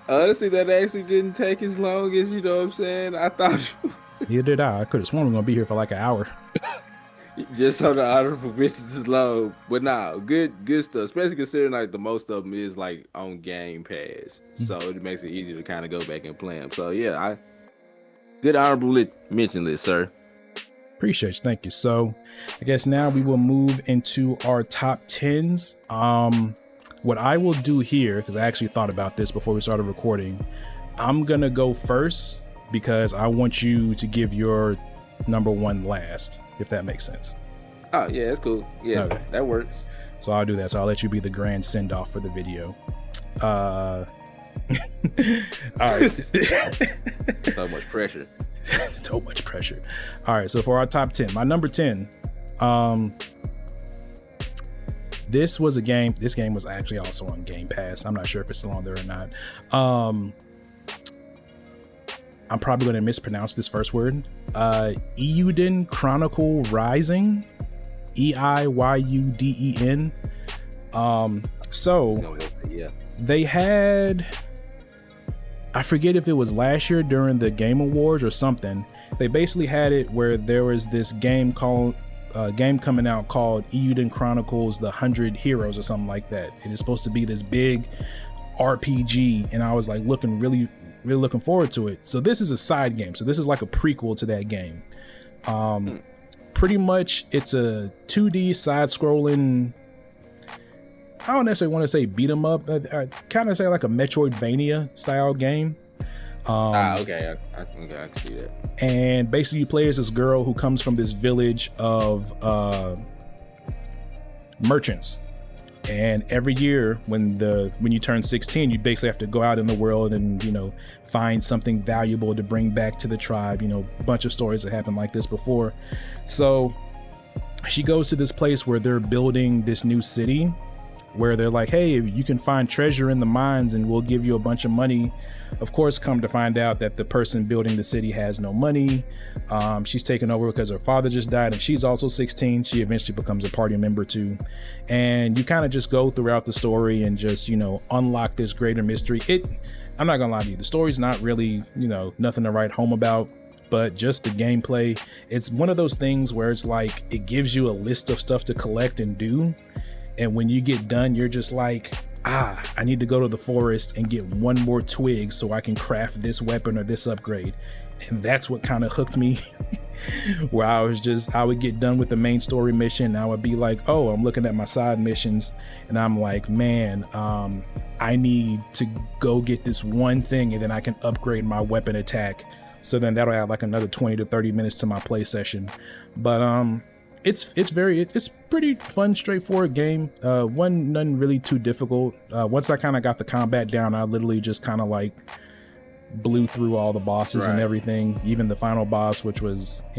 Honestly, that actually didn't take as long as, you know what I'm saying. I thought Neither did I. I could have sworn we are gonna be here for like an hour. just on the honorable mentions alone. But nah, good stuff. Especially considering like the most of them is like on Game Pass, so it makes it easy to kind of go back and play them. So yeah, I good mention list, sir. Appreciate you. Thank you. So I guess now we will move into our top tens. What I will do here, because I actually thought about this before we started recording, I'm gonna go first because I want you to give your number one last, if that makes sense. Oh yeah, that's cool. Yeah, Okay. that works. So I'll do that. So I'll let you be the grand send off for the video. All right. So much pressure. So much pressure. All right, so for our top 10, my number 10, this was a game. This game was actually also on Game Pass. I'm not sure if it's still on there or not. I'm probably going to mispronounce this first word. Eiyuden Chronicle Rising. Eiyuden. So Yeah. they had, I forget if it was last year during the Game Awards or something. They basically had it where there was this game coming out called Eiyuden Chronicles: The 100 Heroes or something like that. It is supposed to be this big RPG, and I was like really looking forward to it. So this is a side game. So this is like a prequel to that game. Pretty much, it's a 2D side-scrolling. I don't necessarily want to say beat 'em up. I kind of say like a Metroidvania style game. Okay. I think I can see that. And basically, you play as this girl who comes from this village of merchants. And every year, when you turn 16, you basically have to go out in the world and find something valuable to bring back to the tribe. A bunch of stories that happened like this before. So she goes to this place where they're building this new city, where they're like, hey, you can find treasure in the mines and we'll give you a bunch of money. Of course, come to find out that the person building the city has no money. She's taken over because her father just died, and she's also 16. She eventually becomes a party member too. And you kind of just go throughout the story and just, unlock this greater mystery. I'm not gonna lie to you, the story's not really, nothing to write home about, but just the gameplay. It's one of those things where it's like, it gives you a list of stuff to collect and do. And when you get done, you're just like, I need to go to the forest and get one more twig so I can craft this weapon or this upgrade. And that's what kind of hooked me. Where I would get done with the main story mission, and I would be like, oh, I'm looking at my side missions, and I'm like, man, I need to go get this one thing, and then I can upgrade my weapon attack. So then that'll add like another 20 to 30 minutes to my play session. But it's pretty fun, straightforward game. Nothing really too difficult. Once I kind of got the combat down, I literally just kind of like blew through all the bosses and everything, even the final boss, which was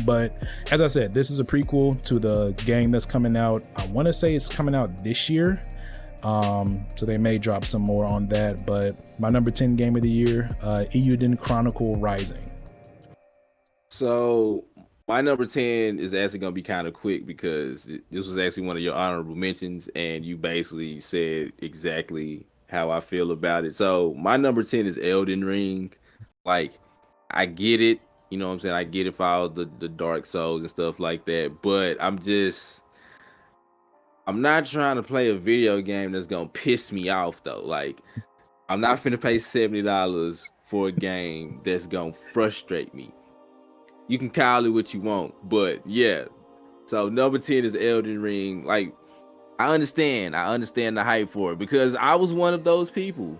But as I said, this is a prequel to the game that's coming out. I want to say it's coming out this year. So they may drop some more on that. But my number 10 game of the year, Eiyuden Chronicle Rising. So my number 10 is actually going to be kind of quick because this was actually one of your honorable mentions, and you basically said exactly how I feel about it. So my number 10 is Elden Ring. Like, I get it. You know what I'm saying? I get it for all the Dark Souls and stuff like that. But I'm not trying to play a video game that's going to piss me off, though. Like, I'm not finna pay $70 for a game that's going to frustrate me. You can call it what you want, but yeah. So number 10 is Elden Ring. Like, I understand the hype for it because I was one of those people.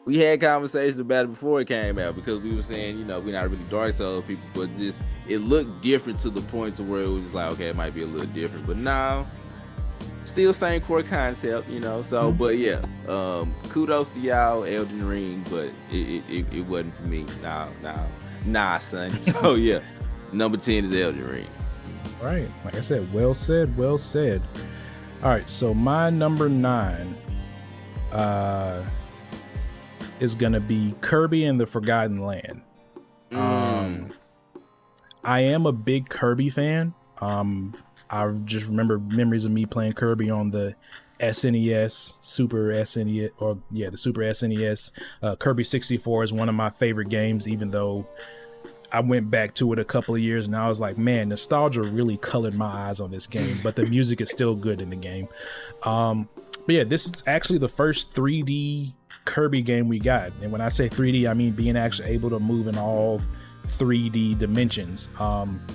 We had conversations about it before it came out because we were saying, we're not really Dark Souls people, but just it looked different to the point to where it was just like, okay, it might be a little different, but now still same core concept, So, but yeah, kudos to y'all, Elden Ring, but it wasn't for me. Nah, son. So yeah. Number 10 is Elden Ring. Right. Like I said, well said. All right. So my number 9 is going to be Kirby and the Forgotten Land. I am a big Kirby fan. I just remember memories of me playing Kirby on the SNES, Super SNES, or yeah, the Super SNES. Kirby 64 is one of my favorite games, even though I went back to it a couple of years and I was like, man, nostalgia really colored my eyes on this game, but the music is still good in the game. But yeah, this is actually the first 3D Kirby game we got. And when I say 3D, I mean being actually able to move in all 3D dimensions.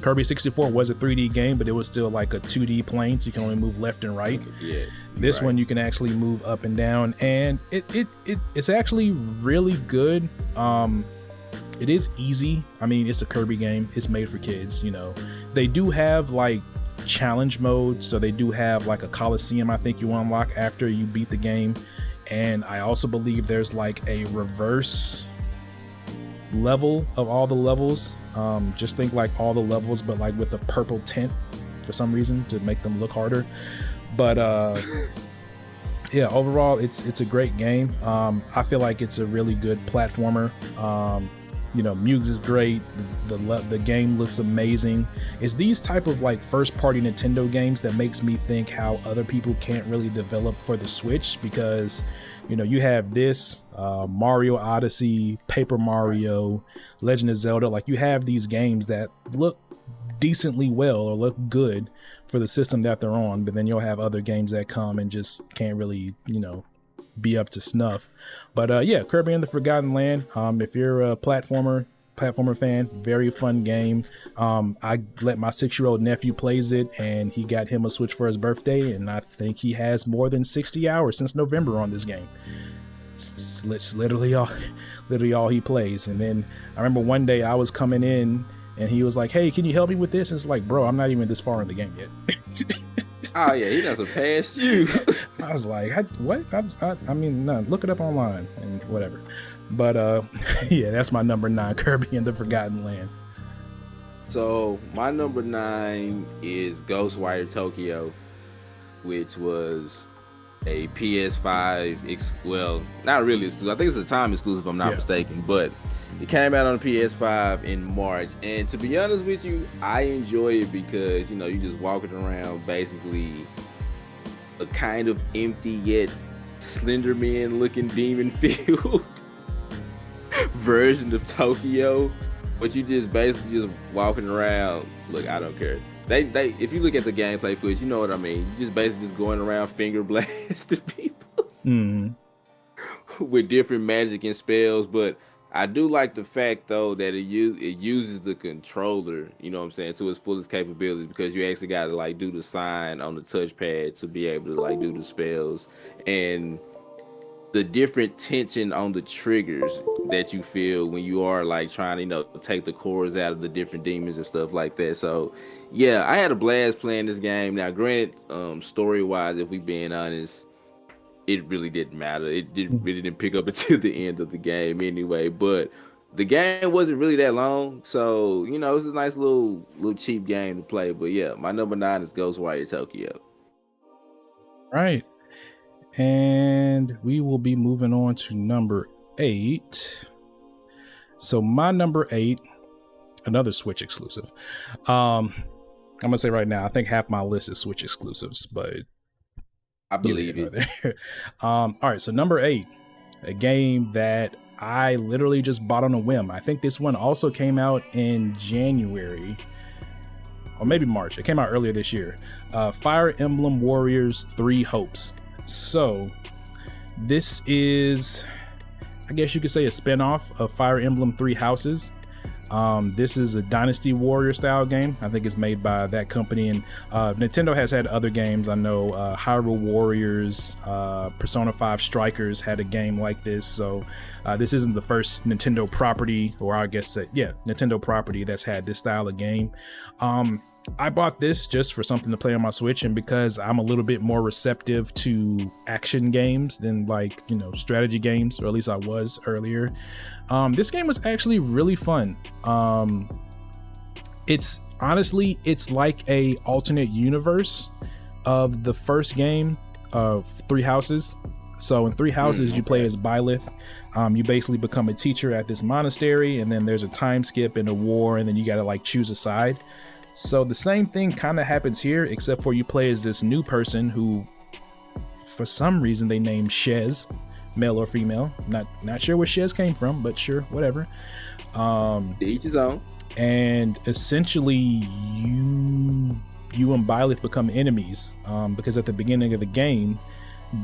Kirby 64 was a 3D game, but it was still like a 2D plane, so you can only move left and right. Yeah. This one you can actually move up and down, and it's actually really good. It is easy. I mean, it's a Kirby game. It's made for kids, you know. They do have like challenge mode, so they do have like a Coliseum I think you unlock after you beat the game. And I also believe there's like a reverse level of all the levels. Just think like all the levels, but like with a purple tint for some reason to make them look harder. But yeah, overall it's a great game. I feel like it's a really good platformer. You know, music is great. The game looks amazing. It's these type of like first party Nintendo games that makes me think how other people can't really develop for the Switch, because you know, you have this Mario Odyssey, Paper Mario, Legend of Zelda. Like, you have these games that look decently well or look good for the system that they're on, but then you'll have other games that come and just can't really, you know, be up to snuff. But yeah, Kirby and the Forgotten Land, if you're a platformer fan, very fun game. I let my 6-year-old nephew plays it, and he got him a Switch for his birthday, and I think he has more than 60 hours since November on this game. It's literally all he plays. And then I remember one day I was coming in and he was like, hey, can you help me with this? It's like, bro, I'm not even this far in the game yet. Oh yeah, he doesn't pass you. I was like, what? I mean, no, look it up online and whatever. But yeah, that's my number 9, Kirby and the Forgotten Land. So my number 9 is Ghostwire Tokyo, which was a PS5 well, not really exclusive. I think it's a time exclusive if I'm not mistaken, but it came out on the PS5 in March, and to be honest with you, I enjoy it because, you know, you just walking around basically a kind of empty yet Slenderman looking demon filled version of Tokyo, but you just basically just walking around. Look, I don't care. They if you look at the gameplay footage, you know what I mean. You just basically just going around finger blasting people with different magic and spells. But I do like the fact though that it uses the controller, you know what I'm saying, to its fullest capability, because you actually got to like do the sign on the touchpad to be able to like do the spells, and the different tension on the triggers that you feel when you are like trying to, you know, take the cores out of the different demons and stuff like that. So yeah, I had a blast playing this game. Now granted, story wise, if we being honest, it really didn't matter. It really didn't pick up until the end of the game anyway, but the game wasn't really that long, so you know, it's a nice little cheap game to play. But yeah, my number 9 is Ghostwire Tokyo. Right. And we will be moving on to number 8. So my number 8, another Switch exclusive. I'm gonna say right now, I think half my list is Switch exclusives, but I believe it. All right, so number 8, a game that I literally just bought on a whim. I think this one also came out in January, or maybe March. It came out earlier this year. Fire Emblem Warriors 3 Hopes. So this is, I guess you could say, a spinoff of Fire Emblem 3 Houses. This is a Dynasty Warrior style game. I think it's made by that company, and Nintendo has had other games. I know Hyrule Warriors, Persona 5 Strikers had a game like this. So this isn't the first Nintendo property, or I guess Nintendo property that's had this style of game. I bought this just for something to play on my Switch, and because I'm a little bit more receptive to action games than, like, you know, strategy games, or at least I was earlier. This game was actually really fun. It's honestly, it's like a alternate universe of the first game of 3 Houses. So in 3 Houses, you play as Byleth. You basically become a teacher at this monastery, and then there's a time skip and a war, and then you gotta like choose a side. So the same thing kind of happens here, except for you play as this new person who for some reason they named Shez, male or female. Not sure where Shez came from, but sure, whatever. Each his own. And essentially you and Byleth become enemies, because at the beginning of the game,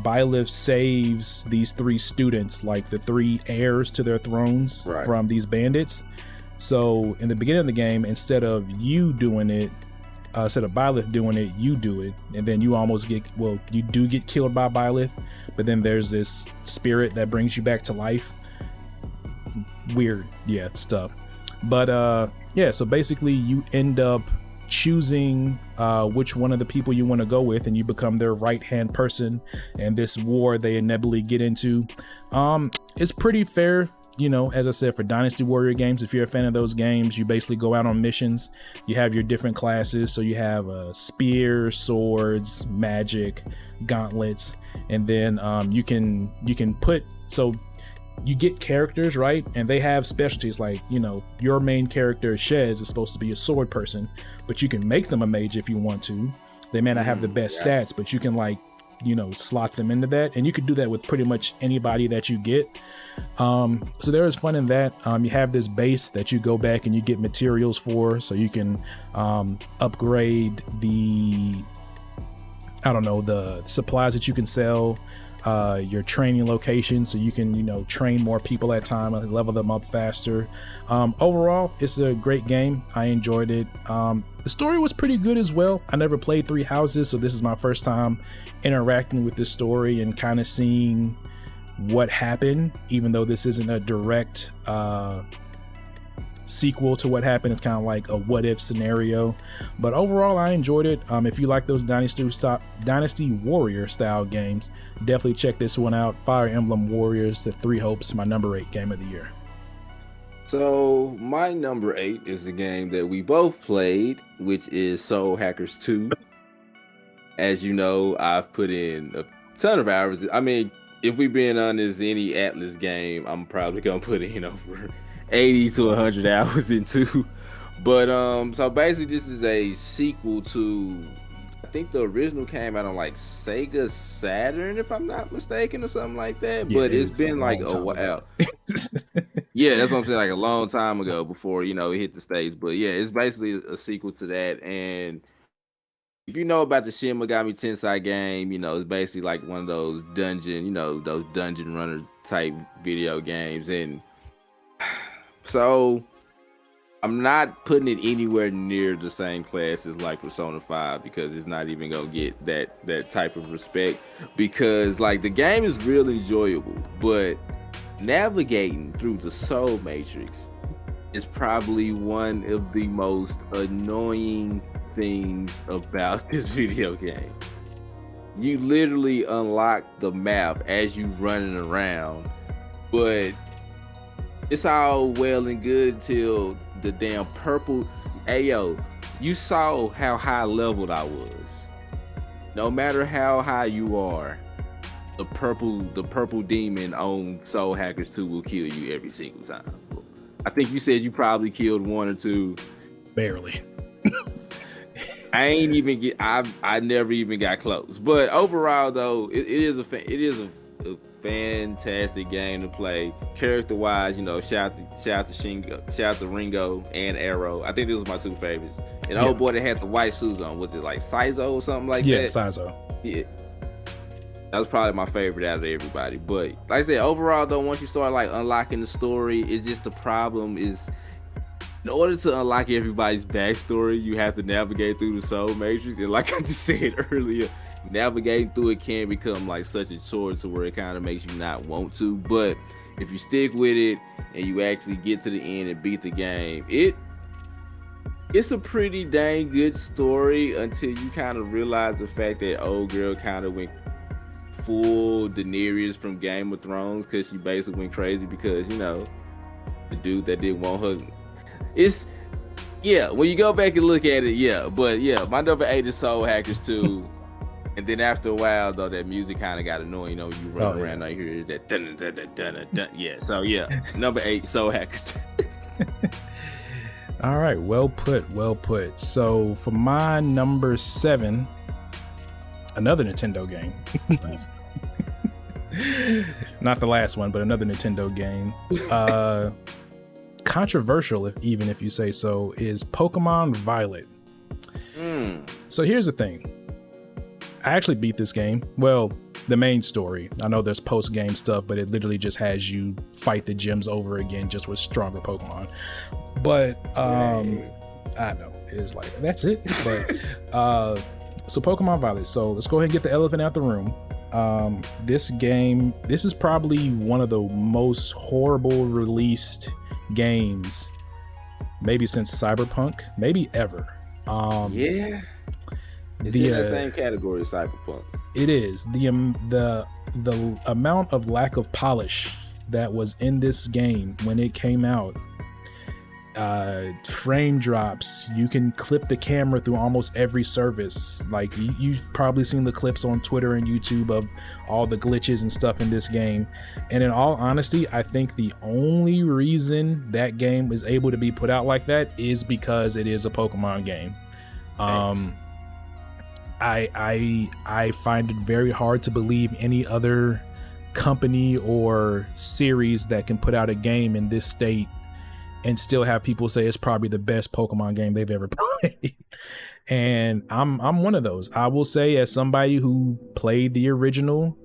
Byleth saves these 3 students, like the 3 heirs to their thrones, right, from these bandits. So in the beginning of the game, instead of you doing it, instead of Byleth doing it, you do it, and then you you do get killed by Byleth, but then there's this spirit that brings you back to life. Weird, yeah, stuff. But so basically you end up choosing which one of the people you want to go with, and you become their right-hand person, and this war they inevitably get into. It's pretty fair, as I said, for Dynasty Warrior games. If you're a fan of those games, you basically go out on missions. You have your different classes, so you have spear, swords, magic, gauntlets, and then you can put, so you get characters, right? And they have specialties, like, your main character, Shez, is supposed to be a sword person, but you can make them a mage if you want to. They may not have the best stats, but you can, slot them into that. And you could do that with pretty much anybody that you get. So there is fun in that. You have this base that you go back and you get materials for, so you can upgrade the supplies that you can sell, your training location, so you can train more people at a time and level them up faster. Overall, it's a great game. I enjoyed it. The story was pretty good as well. I never played Three Houses, so this is my first time interacting with this story and kind of seeing what happened, even though this isn't a direct sequel to what happened. It's kind of like a what if scenario, but overall I enjoyed it. If you like those Dynasty Warrior style games, definitely check this one out. Fire Emblem Warriors: The Three Hopes, my number 8 game of the year. So my number 8 is a game that we both played, which is Soul Hackers 2. As you know, I've put in a ton of hours. I mean, if we're being honest, any Atlas game I'm probably gonna put in over 80 to 100 hours into. But so basically this is a sequel to, I think the original came out on like Sega Saturn, if I'm not mistaken, or something like that. Yeah, but it's been like a while. Yeah, that's what I'm saying, like a long time ago before, it hit the States. But yeah, it's basically a sequel to that. And if you know about the Shin Megami Tensei game, it's basically like one of those dungeon, those dungeon runner type video games. And so I'm not putting it anywhere near the same class as like Persona 5, because it's not even gonna get that type of respect, because like the game is real enjoyable, but navigating through the Soul Matrix is probably one of the most annoying things about this video game. You literally unlock the map as you running around, but it's all well and good till the damn purple. Ayo, you saw how high leveled I was. No matter how high you are, the purple demon on Soul Hackers 2 will kill you every single time. I think you said you probably killed 1 or 2. Barely. I never even got close. But overall though, it is a fantastic game to play. Character wise, shout out to Shingo, shout out to Ringo and Arrow. I think these was my 2 favorites. And old boy that had the white suits on, was it like Saizo or something like that? Yeah, Saizo. Yeah. That was probably my favorite out of everybody. But like I said, overall though, once you start like unlocking the story, it's just the problem is, in order to unlock everybody's backstory, you have to navigate through the Soul Matrix. And like I just said earlier, navigating through it can become like such a chore to where it kind of makes you not want to. But if you stick with it and you actually get to the end and beat the game, it's a pretty dang good story until you kind of realize the fact that old girl kind of went full Daenerys from Game of Thrones, because she basically went crazy because the dude that didn't want her. When you go back and look at it, but my number 8 is Soul Hackers 2. And then after a while though, that music kind of got annoying. You run around, I hear that dun dun dun dun dun. Yeah, so number 8, Soul Hackers 2. All right, well put. So for my number 7, another Nintendo game. Not the last one, but another Nintendo game. Controversial, even if you say so, is Pokemon Violet. So here's the thing. I actually beat this game. Well, the main story. I know there's post-game stuff, but it literally just has you fight the gyms over again, just with stronger Pokemon. But I know it's like that's it. But so Pokemon Violet. So let's go ahead and get the elephant out the room. This is probably one of the most horrible released games, maybe since Cyberpunk, maybe ever. Yeah, it's in the same category as Cyberpunk. It is the amount of lack of polish that was in this game when it came out. Frame drops. You can clip the camera through almost every service. Like you've probably seen the clips on Twitter and YouTube of all the glitches and stuff in this game. And in all honesty, I think the only reason that game is able to be put out like that is because it is a Pokemon game. I find it very hard to believe any other company or series that can put out a game in this state and still have people say it's probably the best Pokemon game they've ever played. And I'm one of those. I will say, as somebody who played the original,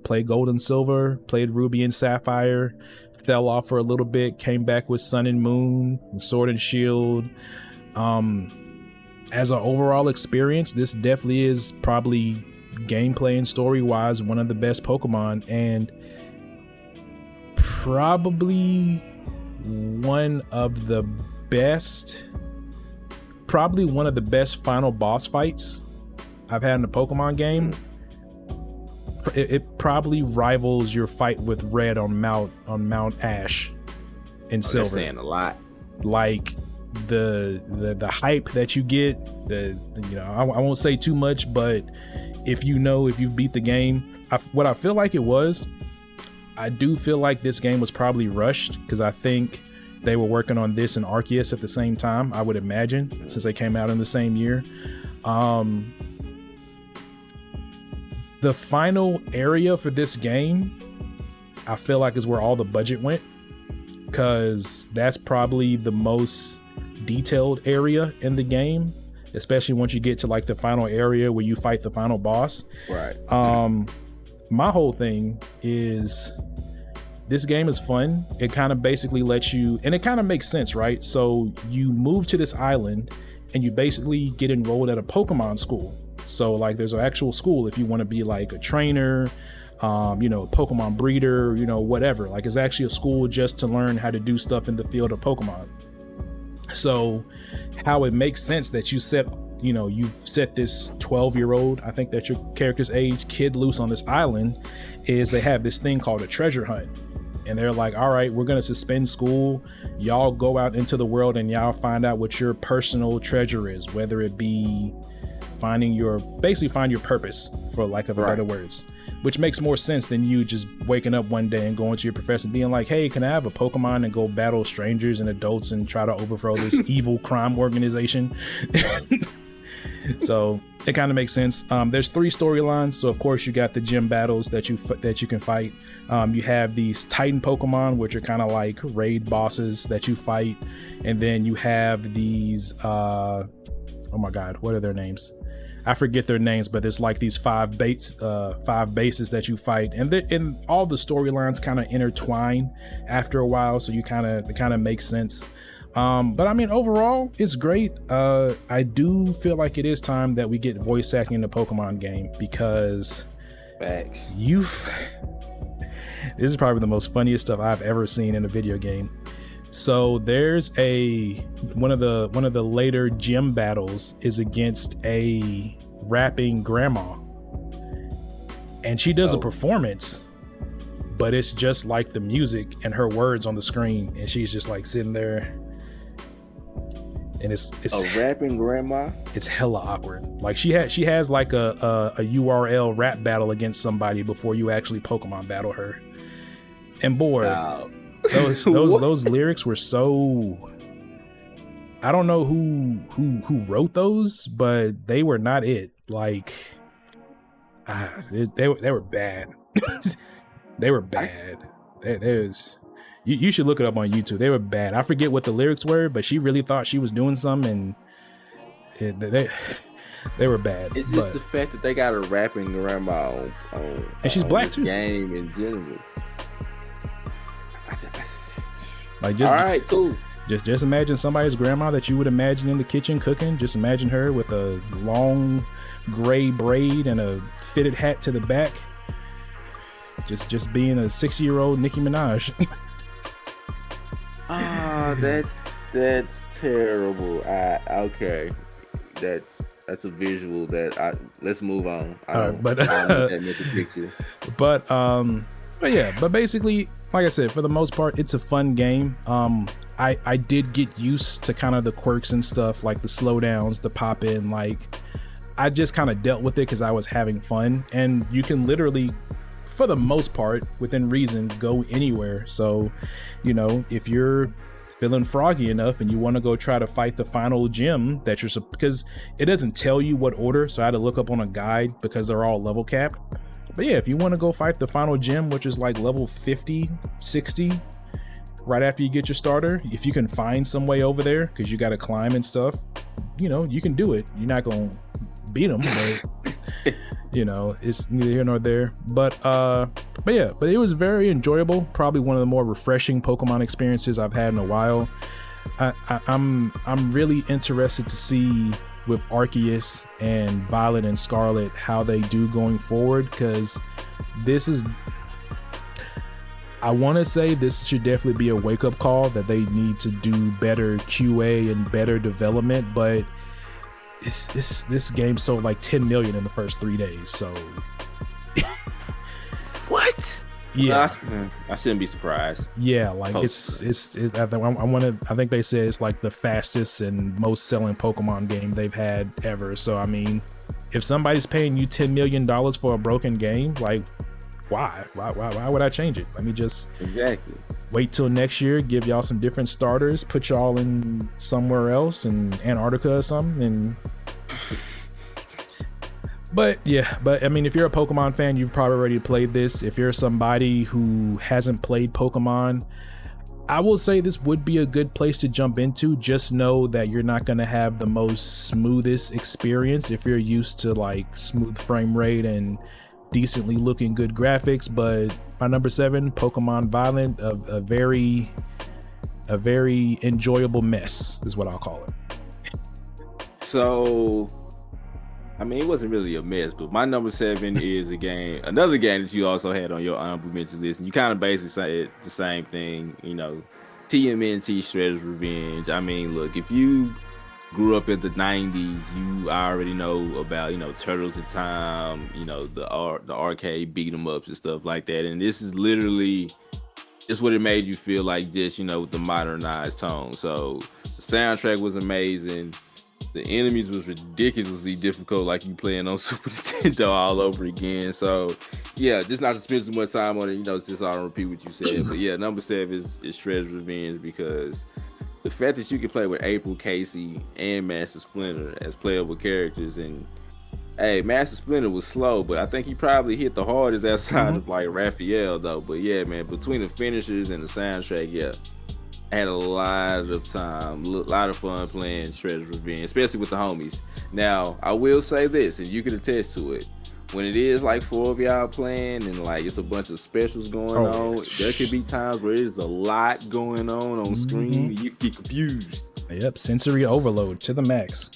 played Gold and Silver, played Ruby and Sapphire, fell off for a little bit, came back with Sun and Moon, Sword and Shield. As an overall experience, this definitely is probably gameplay and story-wise one of the best Pokemon, and probably one of the best final boss fights I've had in a Pokemon game. It probably rivals your fight with Red on Mount Ash in Silver. That's saying a lot. Like the hype that you get, I won't say too much, but if you've beat the game, what I feel like it was, I do feel like this game was probably rushed, because I think they were working on this and Arceus at the same time, I would imagine, since they came out in the same year. The final area for this game, I feel like, is where all the budget went, because that's probably the most detailed area in the game, especially once you get to like the final area where you fight the final boss. Right. My whole thing is, this game is fun. It kind of basically lets you, and it kind of makes sense, right? So you move to this island and you basically get enrolled at a Pokemon school. So like there's an actual school if you want to be like a trainer, Pokemon breeder, whatever. Like it's actually a school just to learn how to do stuff in the field of Pokemon. So how it makes sense that you've set this 12-year-old, I think that's your character's age, kid loose on this island, is they have this thing called a treasure hunt. And they're like, all right, we're going to suspend school. Y'all go out into the world and y'all find out what your personal treasure is, whether it be find your purpose, for lack of better words, which makes more sense than you just waking up one day and going to your professor and being like, hey, can I have a Pokemon and go battle strangers and adults and try to overthrow this evil crime organization? So it kind of makes sense. There's 3 storylines. So of course you got the gym battles that you can fight. You have these Titan Pokemon, which are kind of like raid bosses that you fight. And then you have these, oh my God, what are their names? I forget their names, but it's like these 5 bases that you fight, and all the storylines kind of intertwine after a while, so it kind of makes sense. But I mean, overall, it's great. I do feel like it is time that we get voice acting in the Pokemon game, because facts. This is probably the most funniest stuff I've ever seen in a video game. So there's one of the later gym battles is against a rapping grandma, and she does a performance, but it's just like the music and her words on the screen, and she's just like sitting there, and it's a rapping grandma. It's hella awkward. Like she has like a URL rap battle against somebody before you actually Pokemon battle her, and boy. Wow. Those lyrics were so, I don't know who wrote those, but they were not it. Like they were bad. They were bad. There's you should look it up on YouTube. They were bad. I forget what the lyrics were, but she really thought she was doing something, and they were bad. It's just the fact that they got her rapping grandma on and she's black too. Game in general. Like, just, all right, cool. Just imagine somebody's grandma that you would imagine in the kitchen cooking. Just imagine her with a long gray braid and a fitted hat to the back. Just being a 60-year-old Nicki Minaj. That's terrible. Okay, that's a visual that let's move on. But basically, like I said, for the most part, it's a fun game. I did get used to kind of the quirks and stuff, like the slowdowns, the pop in. Like, I just kind of dealt with it because I was having fun, and you can literally, for the most part, within reason, go anywhere. So, if you're feeling froggy enough and you want to go try to fight the final gym that because it doesn't tell you what order, so I had to look up on a guide because they're all level capped. But yeah, if you want to go fight the final gym, which is like level 50, 60, right after you get your starter, if you can find some way over there, because you got to climb and stuff, you can do it. You're not going to beat them, but it's neither here nor there. But it was very enjoyable. Probably one of the more refreshing Pokemon experiences I've had in a while. I'm really interested to see with Arceus and Violet and Scarlet how they do going forward, because I want to say this should definitely be a wake-up call that they need to do better QA and better development. But this game sold like 10 million in the first 3 days, so what? Yeah, I shouldn't be surprised. Yeah, like it's I think they said it's like the fastest and most selling Pokemon game they've had ever. So I mean, if somebody's paying you $10 million for a broken game, like why would I change it? Let me just exactly wait till next year, give y'all some different starters, put y'all in somewhere else in Antarctica or something. And But I mean, if you're a Pokemon fan, you've probably already played this. If you're somebody who hasn't played Pokemon, I will say this would be a good place to jump into. Just know that you're not going to have the most smoothest experience if you're used to like smooth frame rate and decently looking good graphics. But my number 7, Pokemon Violet, a very enjoyable mess is what I'll call it. So I mean, it wasn't really a mess, but my number 7 is another game that you also had on your honorable mention list, and you kind of basically said the same thing, TMNT Shredder's Revenge. I mean, look, if you grew up in the 90s, you already know about, Turtles in Time, the arcade beat 'em ups and stuff like that, and this is literally just what it made you feel like, just, with the modernized tone. So the soundtrack was amazing. The enemies was ridiculously difficult, like you playing on Super Nintendo all over again. So, yeah, just not to spend so much time on it, since I don't repeat what you said. But yeah, number 7 is Shredder's Revenge, because the fact that you can play with April, Casey, and Master Splinter as playable characters, and hey, Master Splinter was slow, but I think he probably hit the hardest outside of like Raphael though. But yeah, man, between the finishers and the soundtrack, yeah. I had a lot of time, a lot of fun playing Shredder's Revenge, especially with the homies. Now, I will say this, and you can attest to it. When it is like 4 of y'all playing and like it's a bunch of specials going on, there could be times where there's a lot going on screen and you get confused. Yep, sensory overload to the max.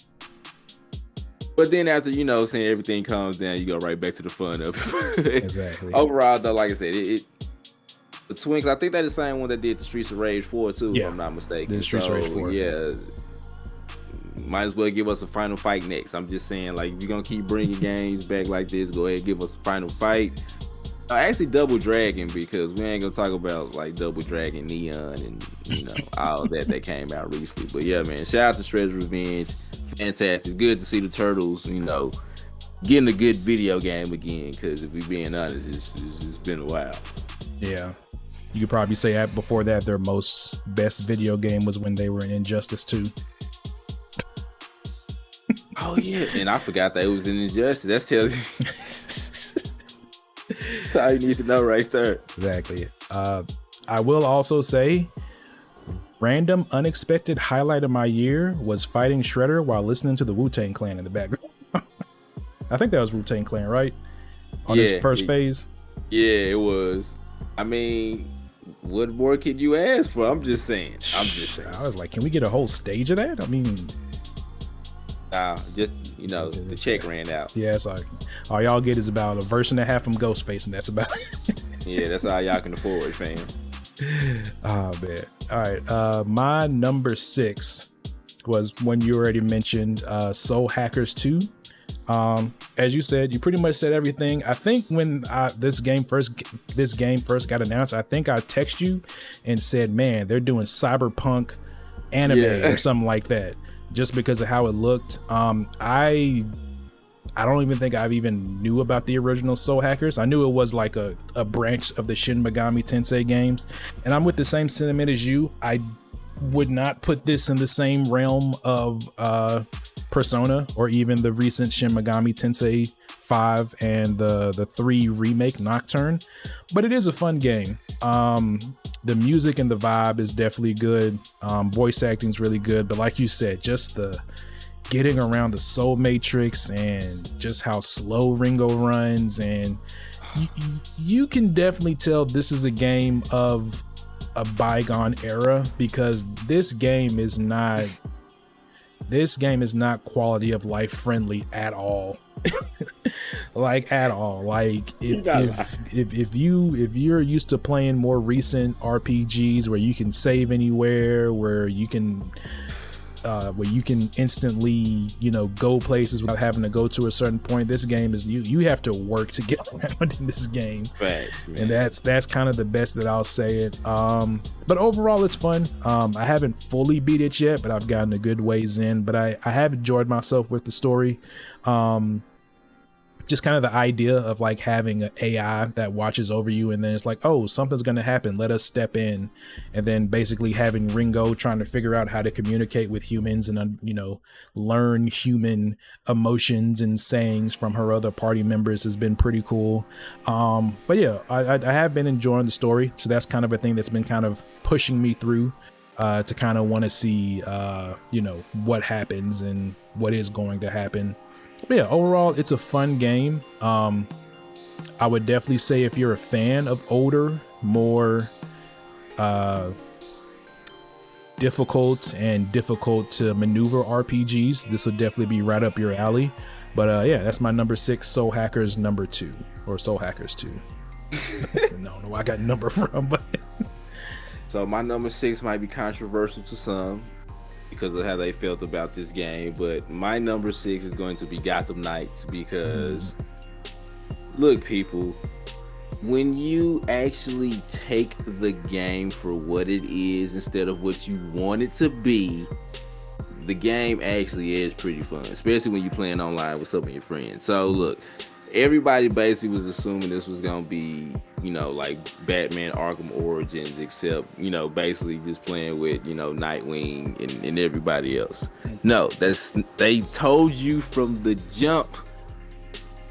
But then after, saying everything calms down, you go right back to the fun of it. Exactly. Overall, though, like I said, the Twinks, I think that's the same one that did the Streets of Rage 4 too, if I'm not mistaken. The Streets of Rage 4. Yeah. Might as well give us a final fight next. I'm just saying, like, if you're going to keep bringing games back like this, go ahead and give us a final fight. Actually, Double Dragon, because we ain't going to talk about, like, Double Dragon Neon and, all that came out recently. But, yeah, man, shout out to Shredder's Revenge. Fantastic. It's good to see the Turtles, getting a good video game again, because if we're being honest, it's been a while. Yeah. You could probably say before that their best video game was when they were in Injustice 2. Oh yeah, and I forgot that it was in Injustice. That's telling you. That's all you need to know right there. Exactly. I will also say, random unexpected highlight of my year was fighting Shredder while listening to the Wu-Tang Clan in the background. I think that was Wu-Tang Clan, right? On his first phase. Yeah, it was. I mean, what more could you ask for? I'm just saying. I was like, can we get a whole stage of that? I mean, just the check ran out. Yeah, it's like all y'all get is about a verse and a half from Ghostface, and that's about it. Yeah, that's all y'all can afford, fam. Oh man. All right. My number 6 was one you already mentioned, Soul Hackers 2. As you said, you pretty much said everything. I think when this game first got announced, I think I texted you and said, man, they're doing cyberpunk anime or something like that, just because of how it looked. I don't even think I've even knew about the original Soul Hackers. I knew it was like a branch of the Shin Megami Tensei games, and I'm with the same sentiment as you. I would not put this in the same realm of Persona or even the recent Shin Megami Tensei 5 and the 3 remake Nocturne, but it is a fun game. The music and the vibe is definitely good. Voice acting is really good, but like you said, just the getting around the Soul Matrix and just how slow Ringo runs, and you can definitely tell this is a game of a bygone era, because this game is not quality of life friendly at all. Like at all. Like if you're used to playing more recent RPGs where you can save anywhere, where you can instantly, go places without having to go to a certain point, this game is you have to work to get around in this game. Facts, man. And that's kind of the best that I'll say it. But overall it's fun. I haven't fully beat it yet, but I've gotten a good ways in, but I have enjoyed myself with the story. Just kind of the idea of like having an AI that watches over you, and then it's like, oh, something's going to happen, let us step in. And then basically having Ringo trying to figure out how to communicate with humans and, learn human emotions and sayings from her other party members has been pretty cool. But yeah, I have been enjoying the story. So that's kind of a thing that's been kind of pushing me through to kind of want to see, what happens and what is going to happen. But yeah, overall, it's a fun game. I would definitely say if you're a fan of older, more difficult to maneuver RPGs, this will definitely be right up your alley. But yeah, that's my number 6, Soul Hackers number 2, or Soul Hackers 2. I don't know where I got number from, but so my number 6 might be controversial to some, because of how they felt about this game, but my number 6 is going to be Gotham Knights, because look, people, when you actually take the game for what it is instead of what you want it to be, the game actually is pretty fun, especially when you're playing online with some of your friends. So look, everybody basically was assuming this was gonna be, like Batman Arkham Origins, except, basically just playing with, Nightwing and everybody else. No, they told you from the jump.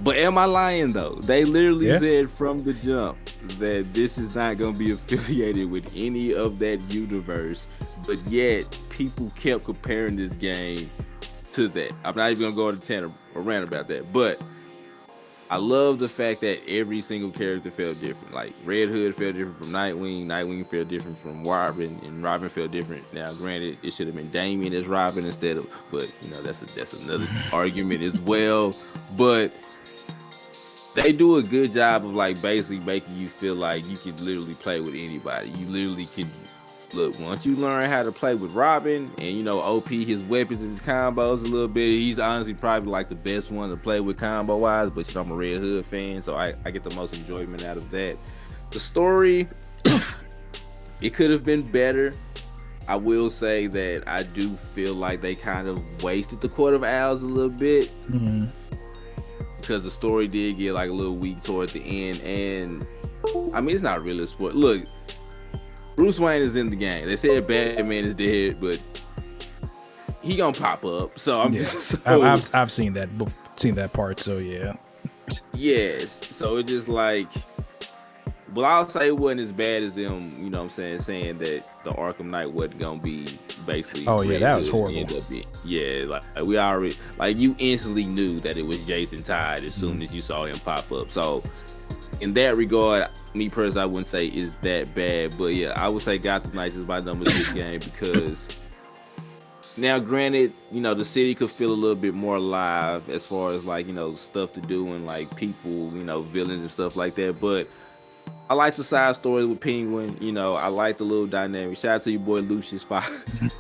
But am I lying though? They literally said from the jump that this is not gonna be affiliated with any of that universe, but yet people kept comparing this game to that. I'm not even gonna go into a rant about that, but I love the fact that every single character felt different. Like Red Hood felt different from Nightwing, Nightwing felt different from Robin, and Robin felt different. Now, granted, it should have been Damian as Robin instead of, but that's another argument as well. But they do a good job of like basically making you feel like you could literally play with anybody. You literally could. Look, once you learn how to play with Robin and, OP his weapons and his combos a little bit, he's honestly probably like the best one to play with combo-wise, but I'm a Red Hood fan, so I get the most enjoyment out of that. The story, it could have been better. I will say that I do feel like they kind of wasted the Court of Owls a little bit, because the story did get like a little weak toward the end, and I mean, it's not really a sport. Look, Bruce Wayne is in the game. They said Batman is dead, but he gonna pop up. So I'm just. I've seen that part. So yeah. Yes. So it's just like Well, I'll say it wasn't as bad as them, you know what I'm saying that the Arkham Knight wasn't gonna be basically. Oh yeah, that was horrible. Yeah, like we already, like you instantly knew that it was Jason Todd as soon as you saw him pop up. So in that regard, me personally, I wouldn't say it's that bad, but yeah, I would say Gotham Knights is my number 6 game because now, granted, you know, the city could feel a little bit more alive as far as like, you know, stuff to do and like people, you know, villains and stuff like that. But I like the side stories with Penguin. You know, I like the little dynamic. Shout out to your boy Lucius for,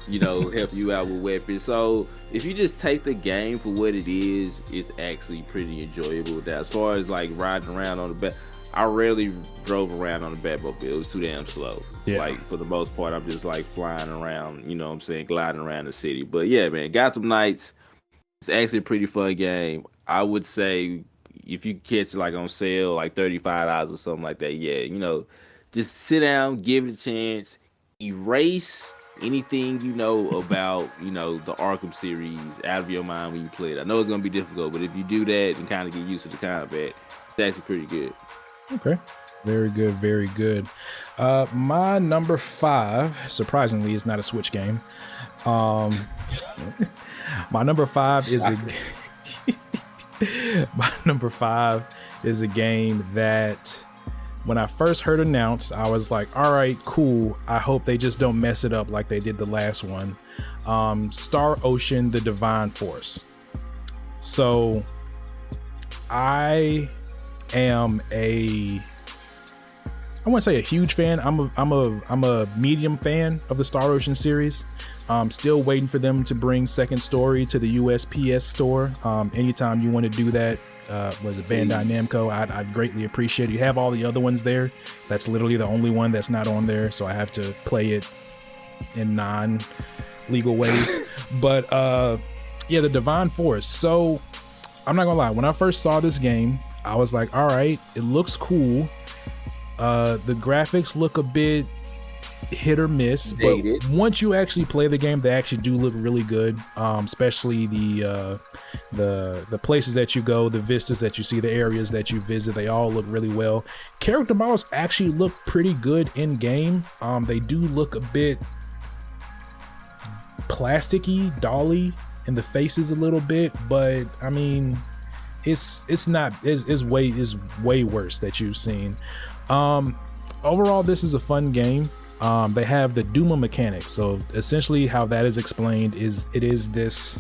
you know, help you out with weapons. So if you just take the game for what it is, it's actually pretty enjoyable. That as far as like riding around on the back, I rarely drove around on the Batmobile. It was too damn slow. Yeah. Like for the most part, I'm just like flying around, you know what I'm saying, gliding around the city. But yeah, man, Gotham Knights, it's actually a pretty fun game. I would say if you catch it like on sale, like $35 or something like that, yeah, you know, just sit down, give it a chance, erase anything you know about, you know, the Arkham series out of your mind when you play it. I know it's gonna be difficult, but if you do that and kind of get used to the combat, it's actually pretty good. Okay, very good, very good. My number 5, surprisingly, is not a Switch game. My number 5 is my number 5 is a game that when I first heard announced, I was like, all right, cool. I hope they just don't mess it up like they did the last one. Star Ocean: The Divine Force. So I am I wouldn't say a huge fan. I'm a medium fan of the Star Ocean series. Still waiting for them to bring Second Story to the USPS store. Anytime you want to do that, was it Bandai Namco? I'd greatly appreciate it. You have all the other ones there. That's literally the only one that's not on there, so I have to play it in non-legal ways. But yeah, the Divine Force. So I'm not gonna lie, when I first saw this game, I was like, all right, it looks cool. The graphics look a bit hit or miss, but once you actually play the game, they actually do look really good. Especially the places that you go, the vistas that you see, the areas that you visit, they all look really well. Character models actually look pretty good in game. They do look a bit plasticky, dolly in the faces a little bit, but I mean, it's way worse that you've seen. Overall, this is a fun game. They have the Duma mechanic. So essentially how that is explained is it is this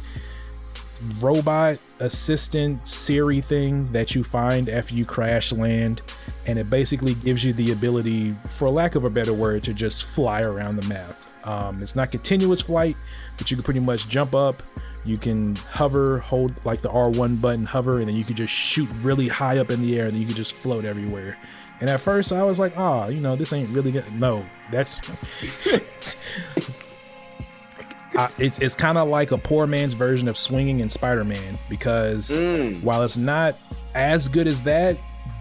robot assistant Siri thing that you find after you crash land, and it basically gives you the ability, for lack of a better word, to just fly around the map. It's not continuous flight, but you can pretty much jump up, you can hover, hold like the R1 button, hover, and then you can just shoot really high up in the air, and then you can just float everywhere. And at first I was like, oh, you know, this ain't really good. No, that's it's kind of like a poor man's version of swinging in Spider-Man, because while it's not as good as that,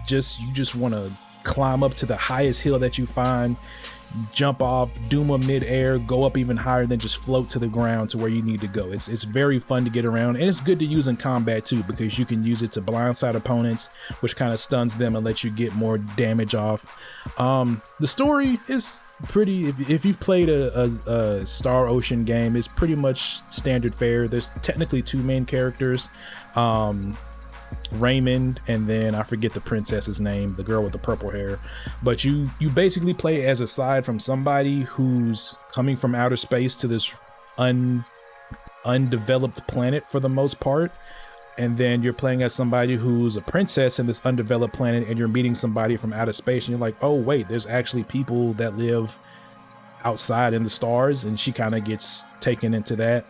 you just want to climb up to the highest hill that you find, jump off, Duma mid-air, go up even higher, then just float to the ground to where you need to go. It's very fun to get around, and it's good to use in combat too, because you can use it to blindside opponents, which kind of stuns them and lets you get more damage off. The story is pretty, if you've played a Star Ocean game, it's pretty much standard fare. There's technically 2 main characters, Raymond, and then I forget the princess's name, the girl with the purple hair. But you basically play as aside from somebody who's coming from outer space to this undeveloped planet for the most part, and then you're playing as somebody who's a princess in this undeveloped planet, and you're meeting somebody from outer space, and you're like, oh wait, there's actually people that live outside in the stars, and she kind of gets taken into that.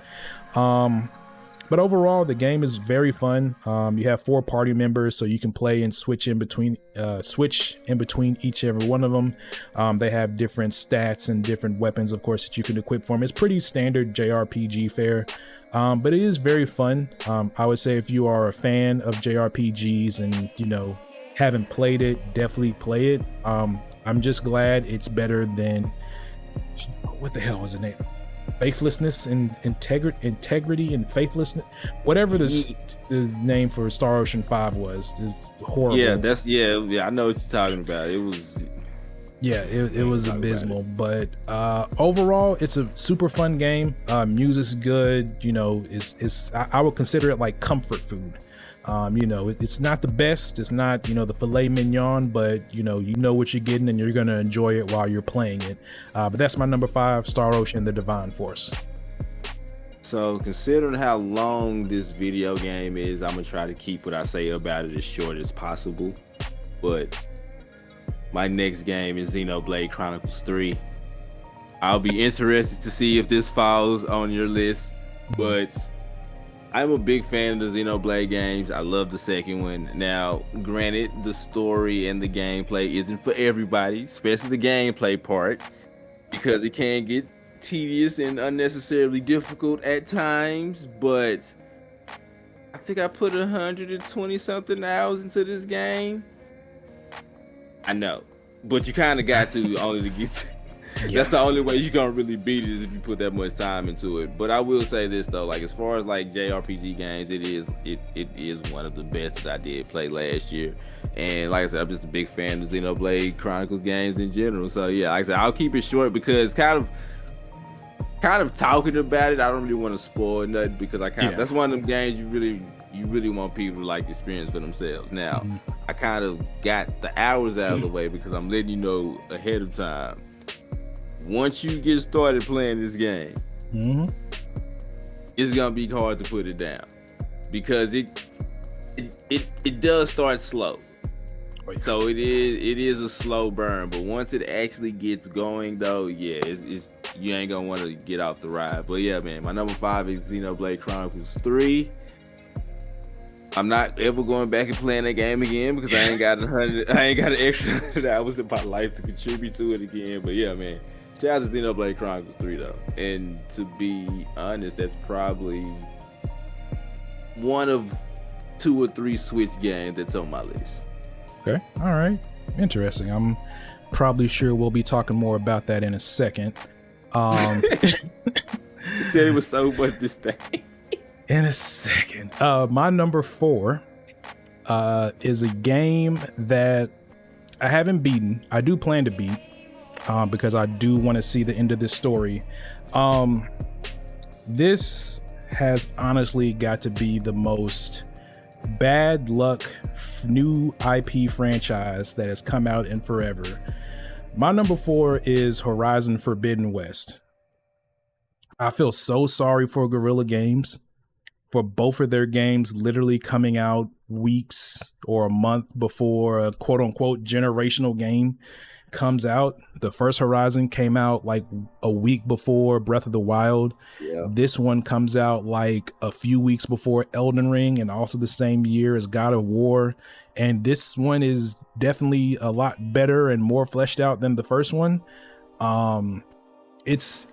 But overall, the game is very fun. You have 4 party members, so you can play and switch in between each and every one of them. They have different stats and different weapons, of course, that you can equip for them. It's pretty standard JRPG fare, but it is very fun. I would say if you are a fan of JRPGs and, you know, haven't played it, definitely play it. I'm just glad it's better than, what the hell was the name? Faithlessness and integrity and faithlessness, whatever the name for Star Ocean 5 was. It's horrible. Yeah, I know what you're talking about. It was Yeah, it was abysmal, but overall, it's a super fun game. Music's good, you know. I would consider it like comfort food. You know, it's not the best. It's not, you know, the filet mignon, but you know what you're getting, and you're gonna enjoy it while you're playing it. But that's my number 5, Star Ocean: The Divine Force. So considering how long this video game is, I'm gonna try to keep what I say about it as short as possible. But my next game is Xenoblade Chronicles 3. I'll be interested to see if this falls on your list, but I'm a big fan of the Xenoblade games. I love the second one. Now, granted, the story and the gameplay isn't for everybody, especially the gameplay part, because it can get tedious and unnecessarily difficult at times, but I think I put 120 something hours into this game. I know, but you kind of got to only to get to, yeah. That's the only way you're gonna really beat it, is if you put that much time into it. But I will say this though, like as far as like JRPG games, it is one of the best that I did play last year. And like I said, I'm just a big fan of Xenoblade Chronicles games in general. So yeah, like I said, I'll keep it short because kind of talking about it, I don't really want to spoil nothing, because that's one of them games you really want people to like experience for themselves. Now, I kind of got the hours out of the way because I'm letting you know ahead of time. Once you get started playing this game, it's gonna be hard to put it down, because it does start slow. So it is a slow burn, but once it actually gets going though, yeah, it's you ain't gonna want to get off the ride. But yeah, man, my number 5 is Xenoblade Chronicles 3. I'm not ever going back and playing that game again, because I ain't got an extra 100 hours in my life to contribute to it again. But yeah, man, shout out to Xenoblade Chronicles 3 though. And to be honest, that's probably one of 2 or 3 Switch games that's on my list. Okay, all right, interesting. I'm probably sure we'll be talking more about that in a second. You said it was so much this thing. In a second. My number 4 is a game that I haven't beaten. I do plan to beat, because I do want to see the end of this story. This has honestly got to be the most bad luck new IP franchise that has come out in forever. My number 4 is Horizon Forbidden West. I feel so sorry for Guerrilla Games for both of their games literally coming out weeks or a month before a quote unquote generational game comes out. The first Horizon came out like a week before Breath of the Wild. Yeah. This one comes out like a few weeks before Elden Ring, and also the same year as God of War. And this one is definitely a lot better and more fleshed out than the first one. It's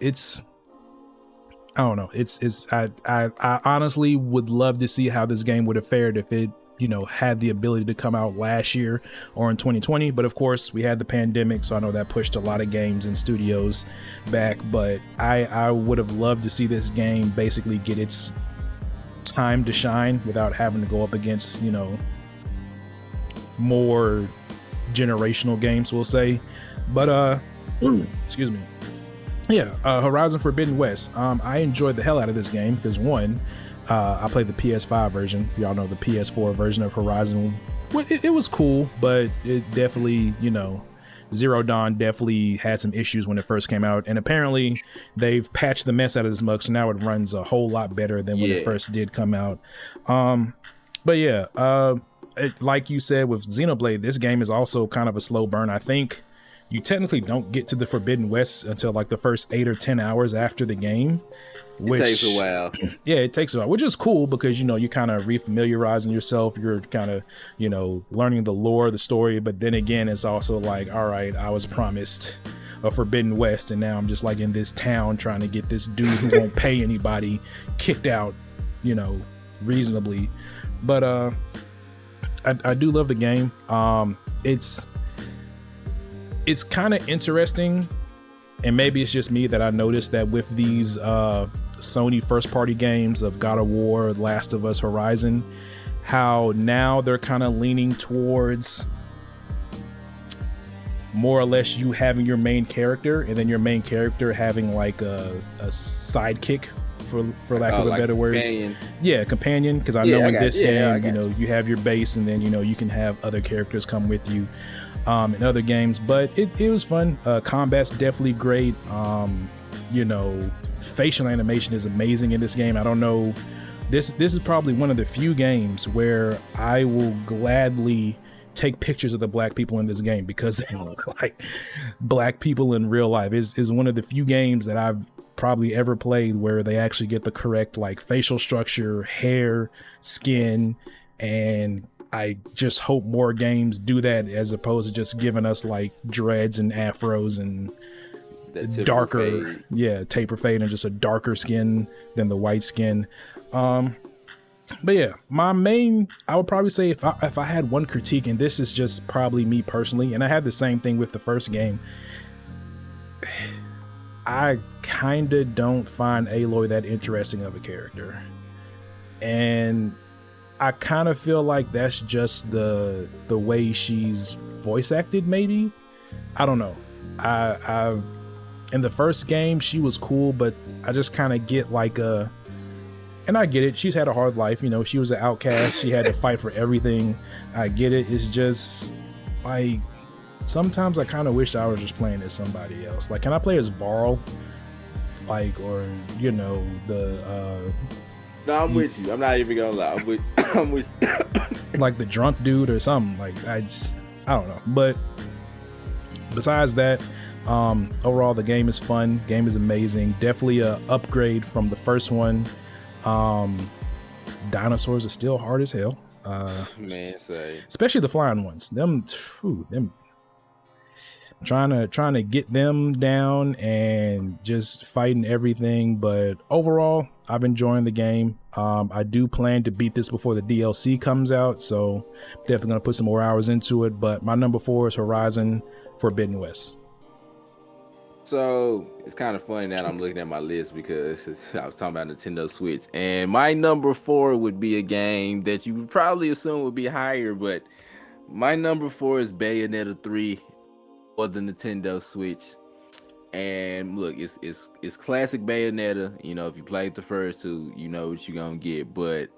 I don't know. I honestly would love to see how this game would have fared if it, you know, had the ability to come out last year or in 2020. But of course, we had the pandemic, so I know that pushed a lot of games and studios back. But I would have loved to see this game basically get its time to shine without having to go up against, you know, more generational games, we'll say. But excuse me. Yeah, Horizon Forbidden West. I enjoyed the hell out of this game because one, I played the PS5 version. Y'all know the PS4 version of Horizon. Well, it was cool, but it definitely, you know, Zero Dawn definitely had some issues when it first came out, and apparently they've patched the mess out of this mug, so now it runs a whole lot better than when it first did come out. But yeah, like you said with Xenoblade, this game is also kind of a slow burn. I think you technically don't get to the Forbidden West until like the first 8 or 10 hours after the game. Which, it takes a while. Yeah, it takes a while, which is cool because, you know, you're kind of refamiliarizing yourself. You're kind of, you know, learning the lore, the story. But then again, it's also like, all right, I was promised a Forbidden West, and now I'm just like in this town trying to get this dude who won't pay anybody kicked out, you know, reasonably. But I do love the game. It's kind of interesting, and maybe it's just me that I noticed that with these Sony first party games of God of War, Last of Us, Horizon, how now they're kind of leaning towards more or less you having your main character and then your main character having like a sidekick, for lack of a better words. Companion. Yeah, companion, because I know in this game, you know, you have your base and then, you know, you can have other characters come with you in other games, but it was fun. Combat's definitely great. You know, facial animation is amazing in this game. I don't know, this is probably one of the few games where I will gladly take pictures of the black people in this game because they look like black people in real life. Is one of the few games that I've probably ever played where they actually get the correct like facial structure, hair, skin, and I just hope more games do that as opposed to just giving us like dreads and afros and darker fade. Taper fade and just a darker skin than the white skin. But yeah, my main, I would probably say if I had one critique, and this is just probably me personally, and I had the same thing with the first game, I kind of don't find Aloy that interesting of a character. And I kind of feel like that's just the way she's voice acted, maybe. I don't know. I in the first game, she was cool, but I just kind of get like and I get it. She's had a hard life. You know, she was an outcast. She had to fight for everything. I get it. It's just like, sometimes I kind of wish I was just playing as somebody else. Like, can I play as Varl? Like, or, you know, No, I'm with you. I'm not even gonna lie. I'm with like the drunk dude or something. Like, I don't know. But besides that, overall the game is fun. Game is amazing. Definitely a upgrade from the first one. Dinosaurs are still hard as hell. Man, say. Especially the flying ones. Them trying to get them down and just fighting everything. But overall, I've enjoyed the game. I do plan to beat this before the DLC comes out, so definitely gonna put some more hours into it. But my number 4 is Horizon Forbidden West. So it's kind of funny that I'm looking at my list because I was talking about Nintendo Switch, and my number 4 would be a game that you would probably assume would be higher, but my number 4 is Bayonetta 3 for the Nintendo Switch. And look, it's classic Bayonetta. You know, if you played the first 2, you know what you're gonna get. But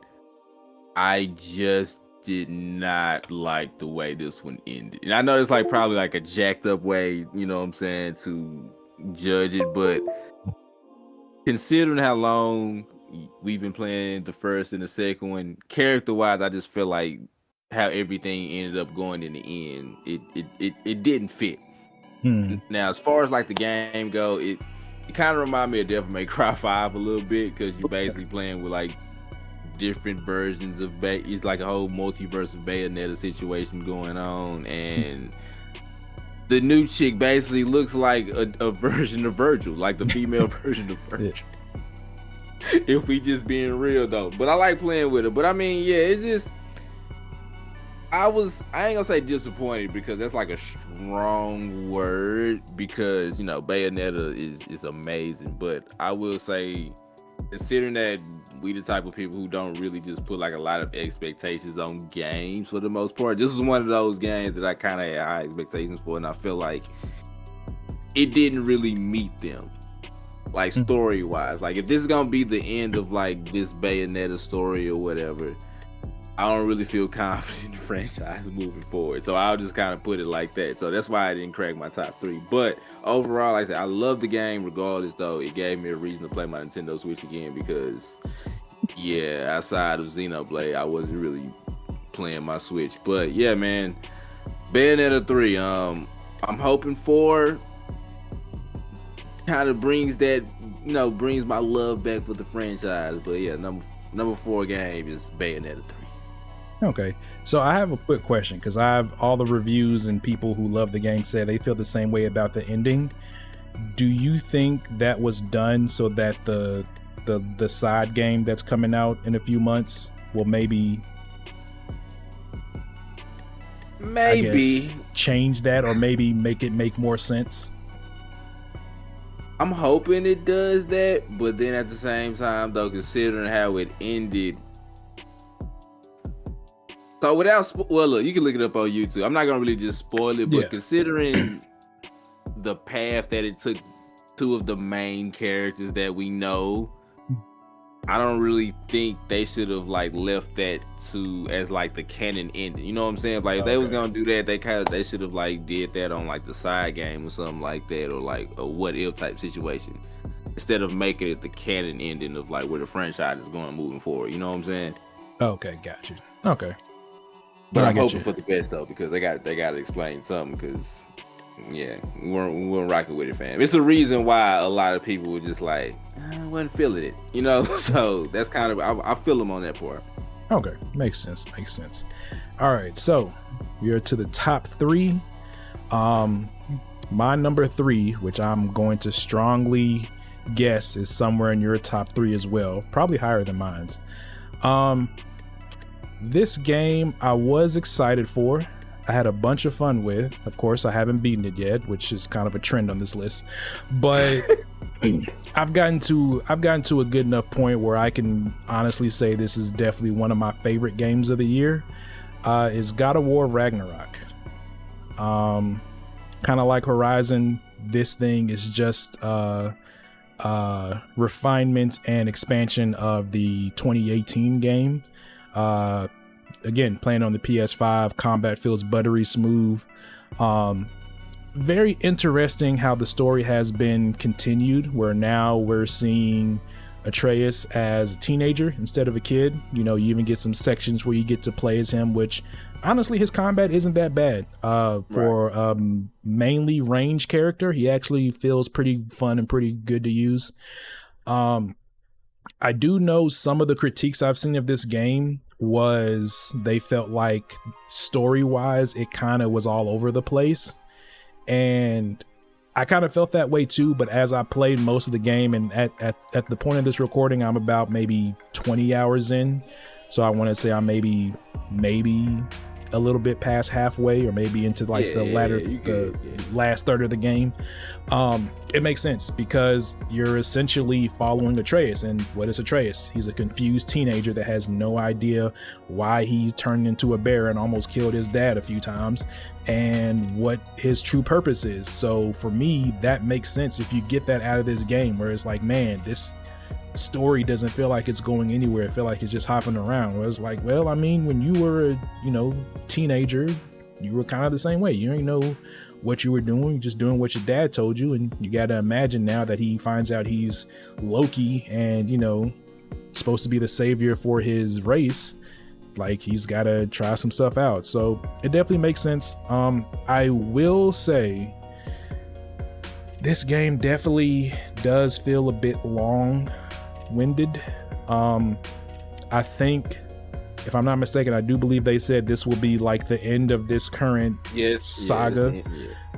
I just did not like the way this one ended. And I know it's like probably like a jacked up way, you know what I'm saying, to judge it, but considering how long we've been playing the first and the second one, character wise, I just feel like how everything ended up going in the end, it didn't fit. Now, as far as like the game go, it kind of reminded me of Devil May Cry 5 a little bit, because you're basically playing with like different versions of it's like a whole multiverse of Bayonetta situation going on, and the new chick basically looks like a version of Virgil, like the female version of Virgil. If we just being real though, but I like playing with her. But I mean, yeah, it's just I ain't gonna say disappointed, because that's like a strong word, because you know Bayonetta is amazing, but I will say, considering that we the type of people who don't really just put like a lot of expectations on games for the most part, this is one of those games that I kind of had high expectations for, and I feel like it didn't really meet them, like story wise. Like, if this is gonna be the end of like this Bayonetta story or whatever, I don't really feel confident in the franchise moving forward. So I'll just kind of put it like that. So that's why I didn't crack my top 3. But overall, like I said, I love the game regardless, though. It gave me a reason to play my Nintendo Switch again, because, yeah, outside of Xenoblade, I wasn't really playing my Switch. But, yeah, man, Bayonetta 3, I'm hoping for kind of brings that, you know, brings my love back for the franchise. But, yeah, number 4 game is Bayonetta 3. Okay, so I have a quick question, because I have all the reviews and people who love the game say they feel the same way about the ending. Do you think that was done so that the side game that's coming out in a few months will maybe I guess, change that, or maybe make it make more sense? I'm hoping it does that, but then at the same time, though, considering how it ended, So well, look, you can look it up on YouTube. I'm not gonna really just spoil it, but considering the path that it took two of the main characters that we know, I don't really think they should have like left that as like the canon ending. You know what I'm saying? Like if they was gonna do that, they should have like did that on like the side game or something like that, or like a what if type situation, instead of making it the canon ending of like where the franchise is going moving forward. You know what I'm saying? Okay, got you. Okay. But I'm hoping for the best though, because they got to explain something, because yeah, we weren't rocking with it, fam. It's the reason why a lot of people were just like, I wasn't feeling it, you know. So that's kind of I feel them on that part. Okay, makes sense. All right, so we are to the top 3. My number 3, which I'm going to strongly guess is somewhere in your top 3 as well, probably higher than mine's. This game I was excited for. I had a bunch of fun with. Of course, I haven't beaten it yet, which is kind of a trend on this list. But I've gotten to a good enough point where I can honestly say this is definitely one of my favorite games of the year. Is God of War Ragnarok. Kind of like Horizon, this thing is just refinement and expansion of the 2018 game. Again, playing on the PS5, combat feels buttery smooth. Very interesting how the story has been continued, where now we're seeing Atreus as a teenager instead of a kid. You know, you even get some sections where you get to play as him, which honestly his combat isn't that bad. For mainly range character, he actually feels pretty fun and pretty good to use. I do know some of the critiques I've seen of this game was they felt like story-wise it kind of was all over the place, and I kind of felt that way too. But as I played most of the game, and at the point of this recording, I'm about maybe 20 hours in, so I want to say I'm maybe a little bit past halfway, or maybe into like the last third of the game. It makes sense because you're essentially following Atreus, and what is Atreus? He's a confused teenager that has no idea why he turned into a bear and almost killed his dad a few times, and what his true purpose is. So for me, that makes sense if you get that out of this game, where it's like, man, this story doesn't feel like it's going anywhere. It feel like it's just hopping around. Where it's like, well, I mean, when you were a teenager, you were kind of the same way. You didn't know what you were doing, you're just doing what your dad told you. And you got to imagine now that he finds out he's Loki and supposed to be the savior for his race, like he's got to try some stuff out. So it definitely makes sense. I will say this game definitely does feel a bit long-winded. I think, if I'm not mistaken, I do believe they said this will be like the end of this current saga.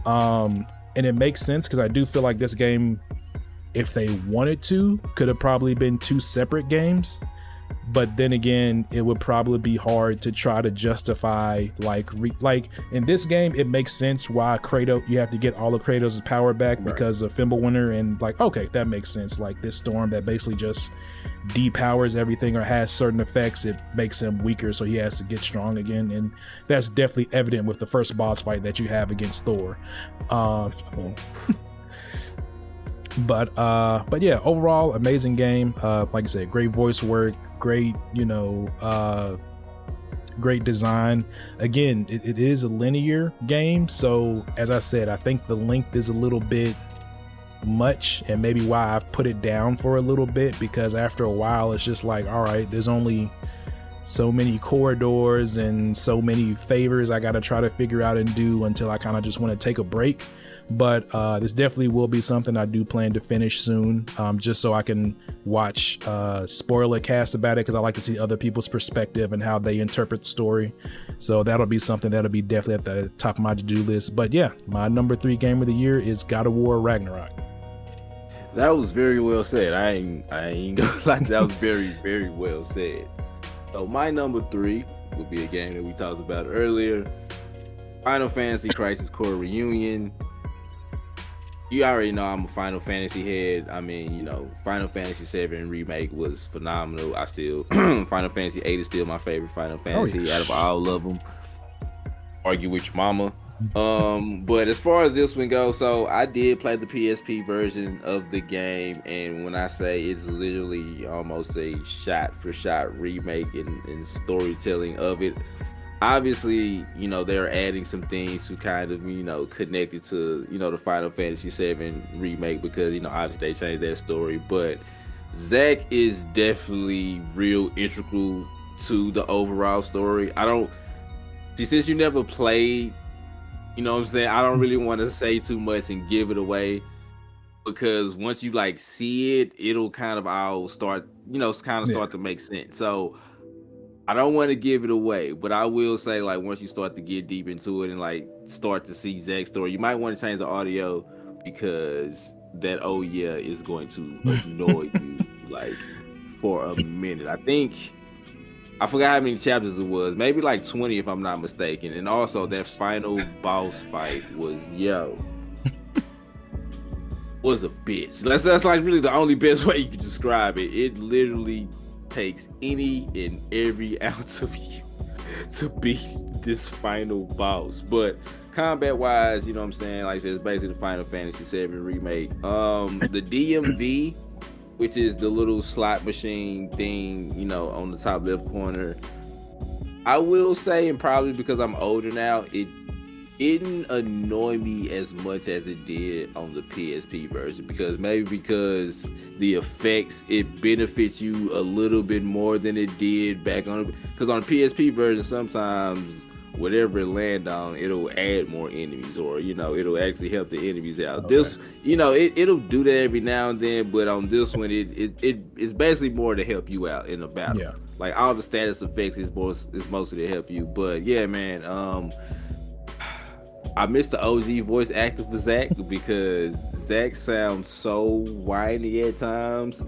And it makes sense because I do feel like this game, if they wanted to, could have probably been 2 separate games. But then again, it would probably be hard to try to justify like in this game. It makes sense why Kratos, you have to get all of Kratos' power back because of Fimbulwinter, and like, okay, that makes sense. Like this storm that basically just depowers everything or has certain effects, it makes him weaker, so he has to get strong again, and that's definitely evident with the first boss fight that you have against Thor. But yeah, overall amazing game. Like I said, great voice work, great great design. Again, it is a linear game, so as I said, I think the length is a little bit much, and maybe why I've put it down for a little bit, because after a while it's just like, all right, there's only so many corridors and so many favors I gotta try to figure out and do until I kind of just want to take a break. But this definitely will be something I do plan to finish soon, just so I can watch spoiler cast about it, because I like to see other people's perspective and how they interpret the story. So that'll be something that'll be definitely at the top of my to-do list. But yeah, my number 3 game of the year is God of War Ragnarok. That was very well said. I ain't gonna lie, that was very, very well said. So my number 3 would be a game that we talked about earlier, Final Fantasy Crisis Core Reunion. You already know I'm a Final Fantasy head. I mean, you know, Final Fantasy 7 remake was phenomenal. I still Final Fantasy 8 is still my favorite Final Fantasy out of all of them. Argue with your mama. But as far as this one goes, so I did play the PSP version of the game, and when I say it's literally almost a shot for shot remake and storytelling of it. Obviously, you know, they're adding some things to kind of, you know, connect it to, you know, the Final Fantasy 7 remake, because, you know, obviously they changed that story. But Zack is definitely real integral to the overall story. I don't see, since you never played, you know what I'm saying, I don't really want to say too much and give it away, because once you like see it, it'll kind of all start, you know, kind of start to make sense. So I don't want to give it away, but I will say, like, once you start to get deep into it and like start to see Zack's story, you might want to change the audio, because that "oh yeah" is going to annoy you like for a minute. I forgot how many chapters it was, maybe like 20 if I'm not mistaken. And also that final boss fight was was a bitch. That's like really the only best way you can describe it. It literally takes any and every ounce of you to beat this final boss. But combat wise, you know what I'm saying, like I said, it's basically the Final Fantasy 7 remake. The DMV, which is the little slot machine thing, you know, on the top left corner, I will say, and probably because I'm older now, it didn't annoy me as much as it did on the PSP version, because the effects, it benefits you a little bit more than it did back on, because on the PSP version sometimes whatever it land on, it'll add more enemies, or, you know, it'll actually help the enemies out. Okay. This, you know, it'll do that every now and then, but on this one it's basically more to help you out in a battle. Yeah. Like all the status effects is mostly to help you. But yeah, man, I missed the OG voice actor for Zack, because Zack sounds so whiny at times.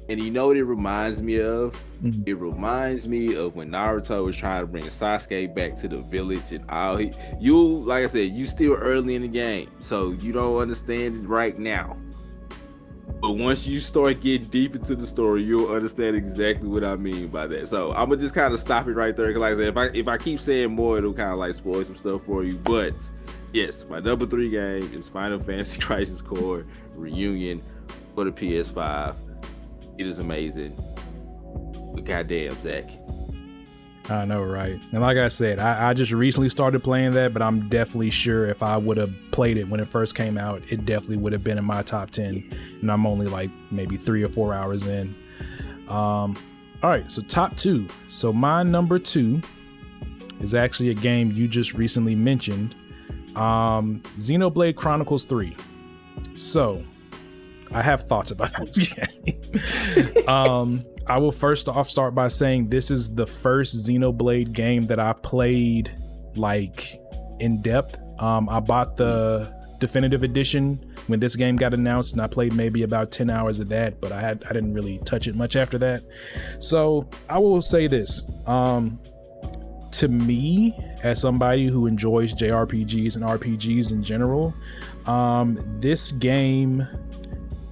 And you know what it reminds me of? Mm-hmm. It reminds me of when Naruto was trying to bring Sasuke back to the village, and like I said, you still early in the game, so you don't understand it right now. But once you start getting deep into the story, you'll understand exactly what I mean by that. So I'm gonna just kind of stop it right there, because like I said, if I keep saying more, it'll kind of like spoil some stuff for you. But yes, my number 3 game is Final Fantasy Crisis Core Reunion for the PS5. It is amazing. But goddamn, Zack. I know, right? And like I said, I just recently started playing that, but I'm definitely sure if I would have played it when it first came out, it definitely would have been in my top 10. And I'm only like maybe 3 or 4 hours in. All right, so top 2. So my number 2 is actually a game you just recently mentioned, Xenoblade Chronicles 3. So I have thoughts about this game. I will first off start by saying this is the first Xenoblade game that I played like in depth. I bought the definitive edition when this game got announced, and I played maybe about 10 hours of that, but I didn't really touch it much after that. So I will say this, to me, as somebody who enjoys JRPGs and RPGs in general, this game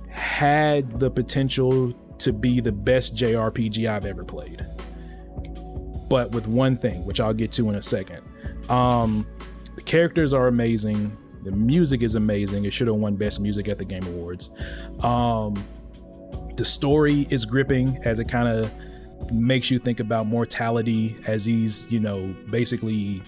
had the potential to be the best JRPG I've ever played, but with one thing, which I'll get to in a second. The characters are amazing, the music is amazing, it should have won best music at the Game Awards. The story is gripping, as it kind of makes you think about mortality, as these, you know, basically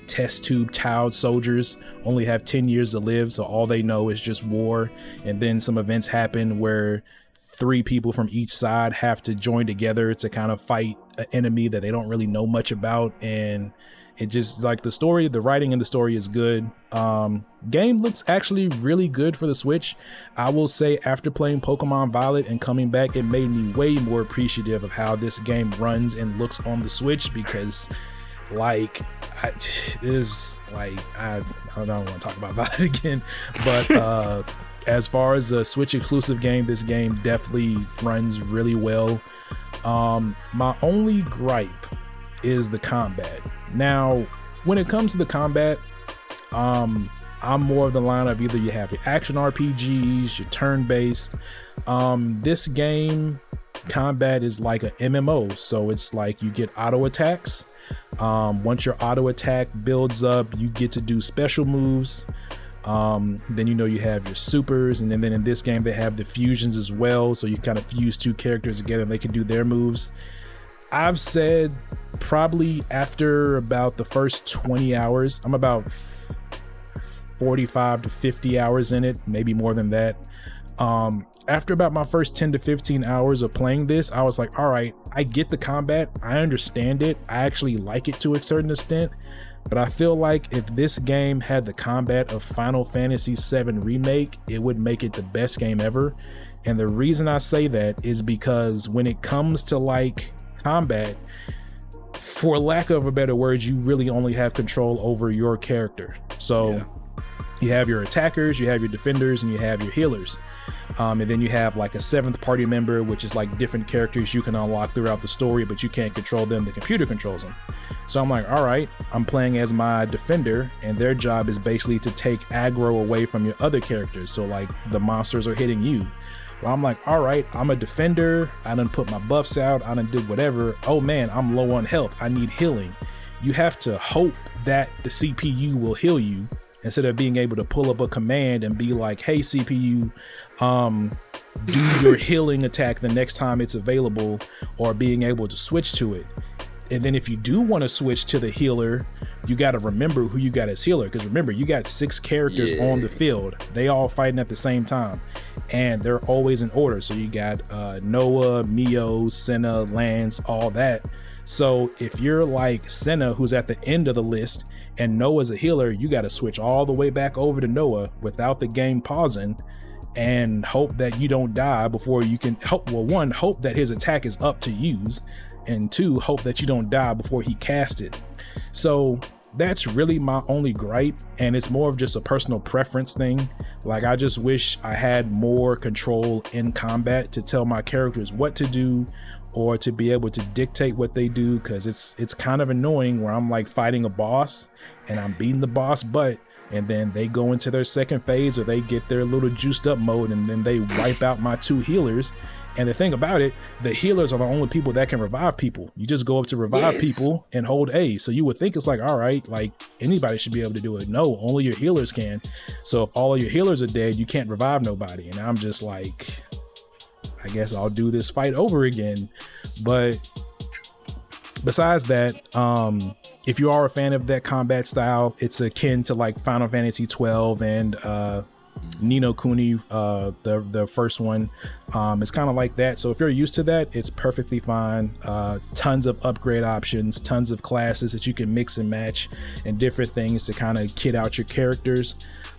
test tube child soldiers only have 10 years to live, so all they know is just war. And then some events happen where 3 people from each side have to join together to kind of fight an enemy that they don't really know much about. And it just, like, the story, the writing in the story is good. Game looks actually really good for the Switch. I will say, after playing Pokemon Violet and coming back, it made me way more appreciative of how this game runs and looks on the Switch, because like I don't want to talk about that again, but as far as a Switch exclusive game, this game definitely runs really well. My only gripe is the combat. Now, when it comes to the combat, I'm more of the line of either you have your action RPGs, your turn-based. This game combat is like an MMO, so it's like you get auto attacks. Once your auto attack builds up, you get to do special moves. Then you have your supers, and then in this game they have the fusions as well, so you kind of fuse two characters together and they can do their moves. I've said probably after about the first 20 hours, I'm about 45 to 50 hours in it, maybe more than that. After about my first 10 to 15 hours of playing this, I was like, all right, I get the combat, I understand it, I actually like it to a certain extent, but I feel like if this game had the combat of Final Fantasy VII Remake, it would make it the best game ever. And the reason I say that is because when it comes to like combat, for lack of a better word, you really only have control over your character. So you have your attackers, you have your defenders, and you have your healers. And then you have like a seventh party member, which is like different characters you can unlock throughout the story, but you can't control them, the computer controls them. So I'm like, all right, I'm playing as my defender, and their job is basically to take aggro away from your other characters. So like the monsters are hitting you. Well, I'm like, all right, I'm a defender, I done put my buffs out, I done did whatever. Oh man, I'm low on health, I need healing. You have to hope that the CPU will heal you, instead of being able to pull up a command and be like, hey CPU, do your healing attack the next time it's available, or being able to switch to it. And then if you do want to switch to the healer, you got to remember who you got as healer, because remember, you got 6 characters on the field, they all fighting at the same time, and they're always in order. So you got Noah, Mio, Senna, Lance, all that. So if you're like Senna, who's at the end of the list, and Noah's a healer, you got to switch all the way back over to Noah without the game pausing, and hope that you don't die before you can help. Well, 1, hope that his attack is up to use, and 2, hope that you don't die before he cast it. So that's really my only gripe, and it's more of just a personal preference thing. Like, I just wish I had more control in combat to tell my characters what to do, or to be able to dictate what they do, because it's kind of annoying where I'm like fighting a boss and I'm beating the boss butt, and then they go into their second phase, or they get their little juiced up mode, and then they wipe out my 2 healers. And the thing about it, the healers are the only people that can revive people. You just go up to revive people and hold A. So you would think it's like, all right, like anybody should be able to do it. No, only your healers can. So if all of your healers are dead, you can't revive nobody. And I'm just like, I guess I'll do this fight over again. But besides that, if you are a fan of that combat style, it's akin to like Final Fantasy 12 and Ni no Kuni, the first one. It's kind of like that. So if you're used to that, it's perfectly fine. Tons of upgrade options, tons of classes that you can mix and match, and different things to kind of kit out your characters.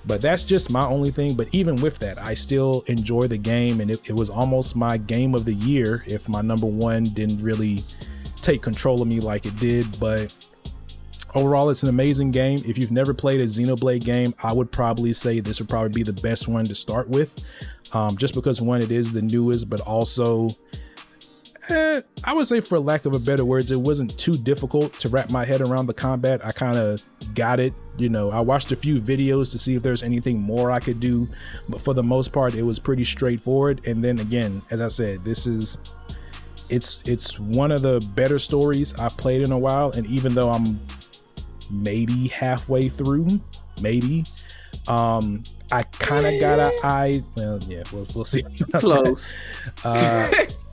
But that's just my only thing. But even with that, I still enjoy the game, and it was almost my game of the year if my number 1 didn't really take control of me like it did. But overall, it's an amazing game. If you've never played a Xenoblade game, I would probably say this would probably be the best one to start with, just because 1, it is the newest, but also I would say, for lack of a better words, it wasn't too difficult to wrap my head around the combat. I kind of got it. I watched a few videos to see if there's anything more I could do, but for the most part, it was pretty straightforward. And then again, as I said, it's one of the better stories I've played in a while. And even though I'm maybe halfway through, I kind of got we'll see. Close.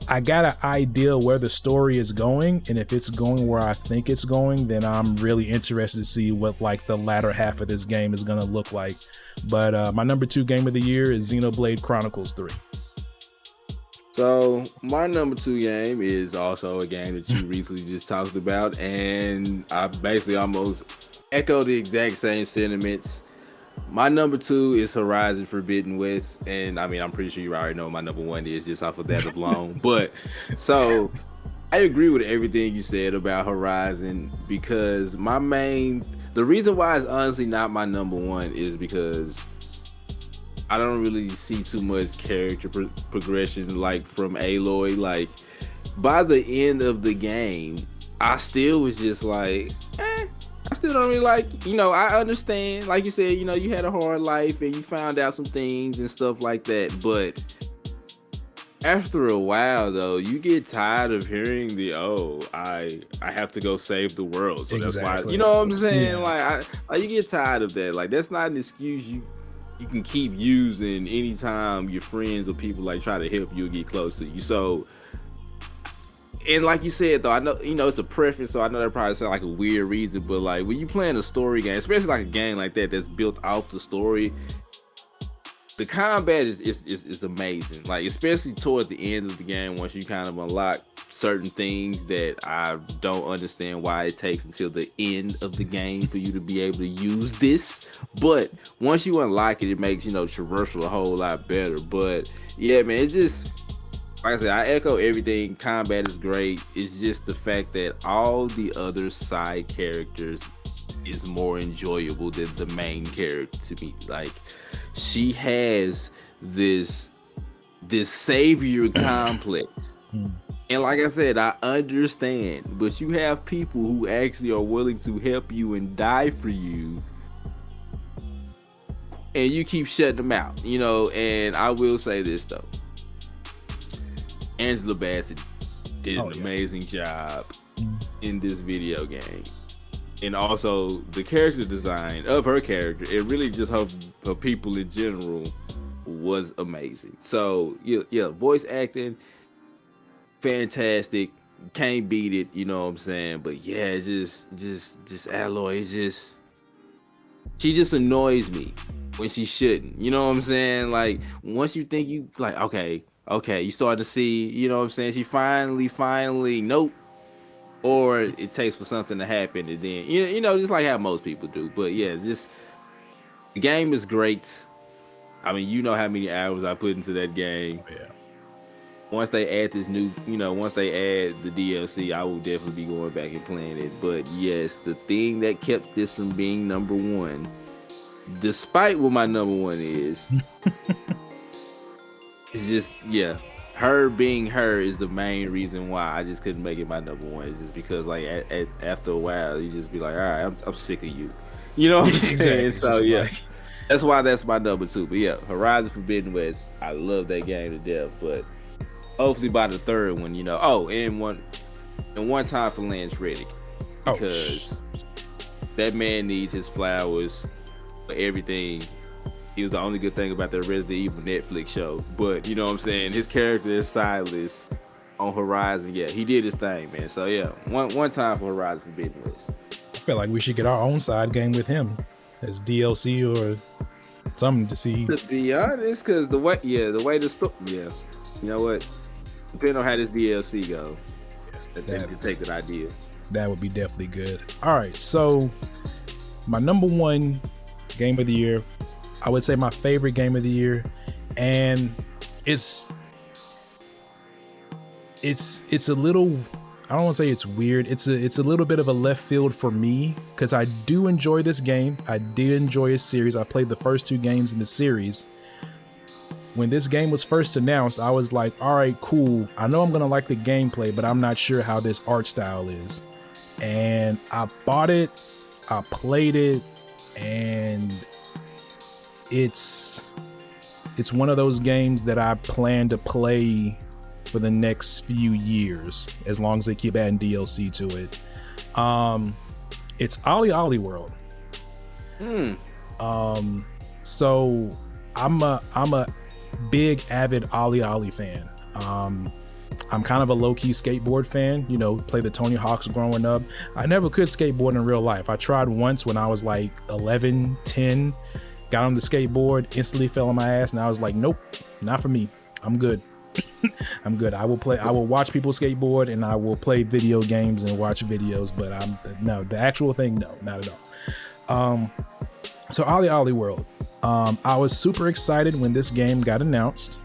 I got an idea where the story is going, and if it's going where I think it's going, then I'm really interested to see what like the latter half of this game is going to look like. But my number 2 game of the year is Xenoblade Chronicles 3. So my number 2 game is also a game that you recently just talked about, and I basically almost echo the exact same sentiments. My number 2 is Horizon Forbidden West, and I mean, I'm pretty sure you already know what my number 1 is just off of that alone. But so I agree with everything you said about Horizon, because the reason why it's honestly not my number 1 is because I don't really see too much character progression like from Aloy. Like, by the end of the game, I still was just like, I still don't really like, I understand, like you said, you had a hard life and you found out some things and stuff like that, but after a while though, you get tired of hearing I have to go save the world. So that's why, you know what I'm saying? Yeah. Like you get tired of that. Like that's not an excuse you can keep using anytime your friends or people like try to help you or get close to you. So, and like you said though, I know it's a preference, so I know that probably sounds like a weird reason, but like when you playing a story game, especially like a game like that that's built off the story, the combat is amazing. Like especially toward the end of the game, once you kind of unlock certain things that I don't understand why it takes until the end of the game for you to be able to use this. But once you unlock it, it makes traversal a whole lot better. But yeah, man, it's just like I said, I echo everything. Combat is great. It's just the fact that all the other side characters is more enjoyable than the main character to me. Like she has this savior complex. And like I said, I understand, but you have people who actually are willing to help you and die for you, and you keep shutting them out, and I will say this though. Angela Bassett did an amazing job in this video game. And also the character design of her character, it really just her people in general was amazing. So yeah, voice acting, fantastic. Can't beat it, you know what I'm saying? But yeah, just Aloy, she just annoys me when she shouldn't. You know what I'm saying? Like once you think you like, okay, you start to see, you know what I'm saying? She finally, nope. Or it takes for something to happen and then, just like how most people do. But yeah, just the game is great. I mean, you know how many hours I put into that game. Yeah. Once they add this new, once they add the DLC, I will definitely be going back and playing it. But yes, the thing that kept this from being number one, despite what my number one is just, yeah. Her being her is the main reason why I just couldn't make it my number one. It's just because like after a while you just be like, all right, I'm sick of you. You know what I'm saying? So yeah, that's why that's my number two. But yeah, Horizon Forbidden West, I love that game to death. But hopefully by the third one, and one time for Lance Reddick, because that man needs his flowers for everything. He was the only good thing about that Resident Evil Netflix show. But, you know what I'm saying? His character is Silas on Horizon. Yeah, he did his thing, man. So, yeah, one time for Horizon Forbidden West. I feel like we should get our own side game with him as DLC or something to see. To be honest, because the way the story, yeah. You know what? Depending on how this DLC go, they can take that idea. That would be definitely good. All right, so my number one game of the year, I would say my favorite game of the year, and it's a little, I don't want to say it's weird. It's a little bit of a left field for me because I do enjoy this game. I did enjoy a series. I played the first two games in the series. When this game was first announced, I was like, all right, cool. I know I'm gonna like the gameplay, but I'm not sure how this art style is. And I bought it, I played it, and it's one of those games that I plan to play for the next few years, as long as they keep adding DLC to it. It's Ollie Ollie World. So I'm a big avid Ollie Ollie fan. I'm kind of a low-key skateboard fan, play the Tony Hawks growing up. I never could skateboard in real life. I tried once when I was like 11, 10, got on the skateboard, instantly fell on my ass, and I was like, nope, not for me. I'm good. I'm good. I will watch people skateboard, and I will play video games and watch videos, but no, the actual thing, no, not at all. So Ollie Ollie World. I was super excited when this game got announced.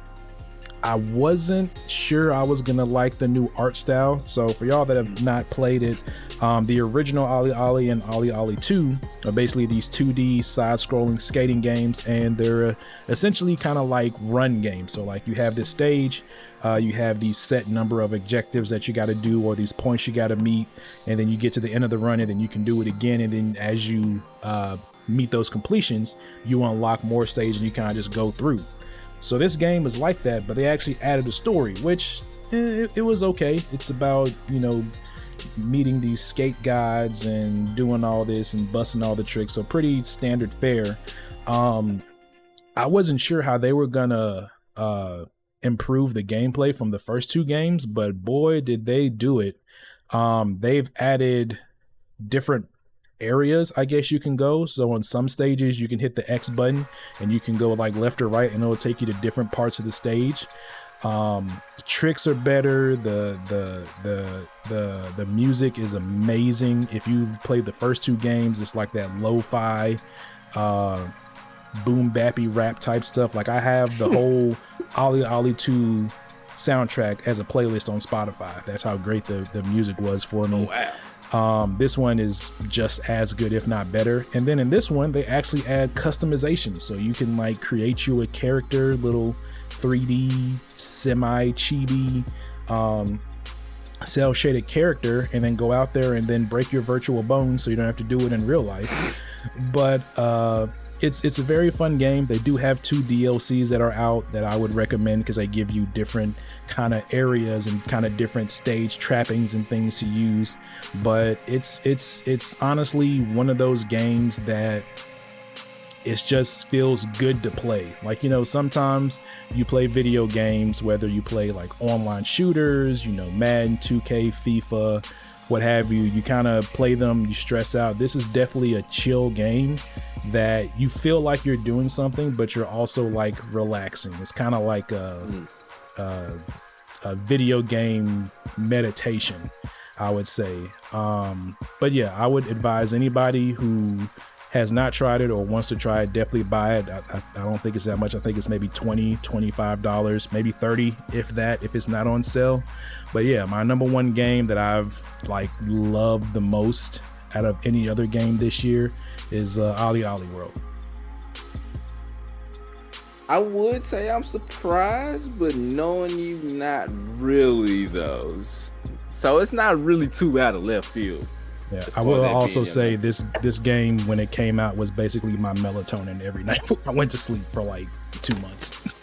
I wasn't sure I was gonna like the new art style. So for y'all that have not played it, the original Ollie Ollie and Ollie Ollie 2 are basically these 2D side-scrolling skating games, and they're essentially kind of like run games. So like you have this stage, you have these set number of objectives that you got to do, or these points you got to meet, and then you get to the end of the run and then you can do it again, and then as you meet those completions, you unlock more stage and you kind of just go through. So this game is like that, but they actually added a story, which it was okay. It's about, you know, meeting these skate gods and doing all this and busting all the tricks. So pretty standard fare. I wasn't sure how they were gonna improve the gameplay from the first two games, but boy, did they do it. They've added different areas, I guess you can go. So on some stages you can hit the X button and you can go like left or right, and it'll take you to different parts of the stage. Tricks are better. The music is amazing. If you've played the first two games, it's like that lo-fi boom bappy rap type stuff. Like I have the whole Ollie Ollie 2 soundtrack as a playlist on Spotify. That's how great the music was for me. Oh, wow. This one is just as good, if not better. And then in this one, they actually add customization. So you can like create you a character, little 3D semi chibi cell shaded character, and then go out there and then break your virtual bones so you don't have to do it in real life. But it's a very fun game. They do have 2 DLCs that are out that I would recommend, because they give you different kind of areas and kind of different stage trappings and things to use. But it's honestly one of those games that it just feels good to play. Like, you know, sometimes you play video games, whether you play like online shooters, you know, Madden, 2K, FIFA, what have you, you kind of play them, you stress out. This is definitely a chill game that you feel like you're doing something, but you're also like relaxing. It's kind of like a video game meditation, I would say. But yeah, I would advise anybody who has not tried it or wants to try it, definitely buy it. I don't think it's that much. I think it's maybe $20, $25, maybe $30, if that, if it's not on sale. But yeah, my number one game that I've like loved the most out of any other game this year is Ollie Ollie World. I would say I'm surprised, but knowing you, not really though. So it's not really too out of left field. Yeah, I will also say this game, when it came out, was basically my melatonin every night. I went to sleep for like 2 months.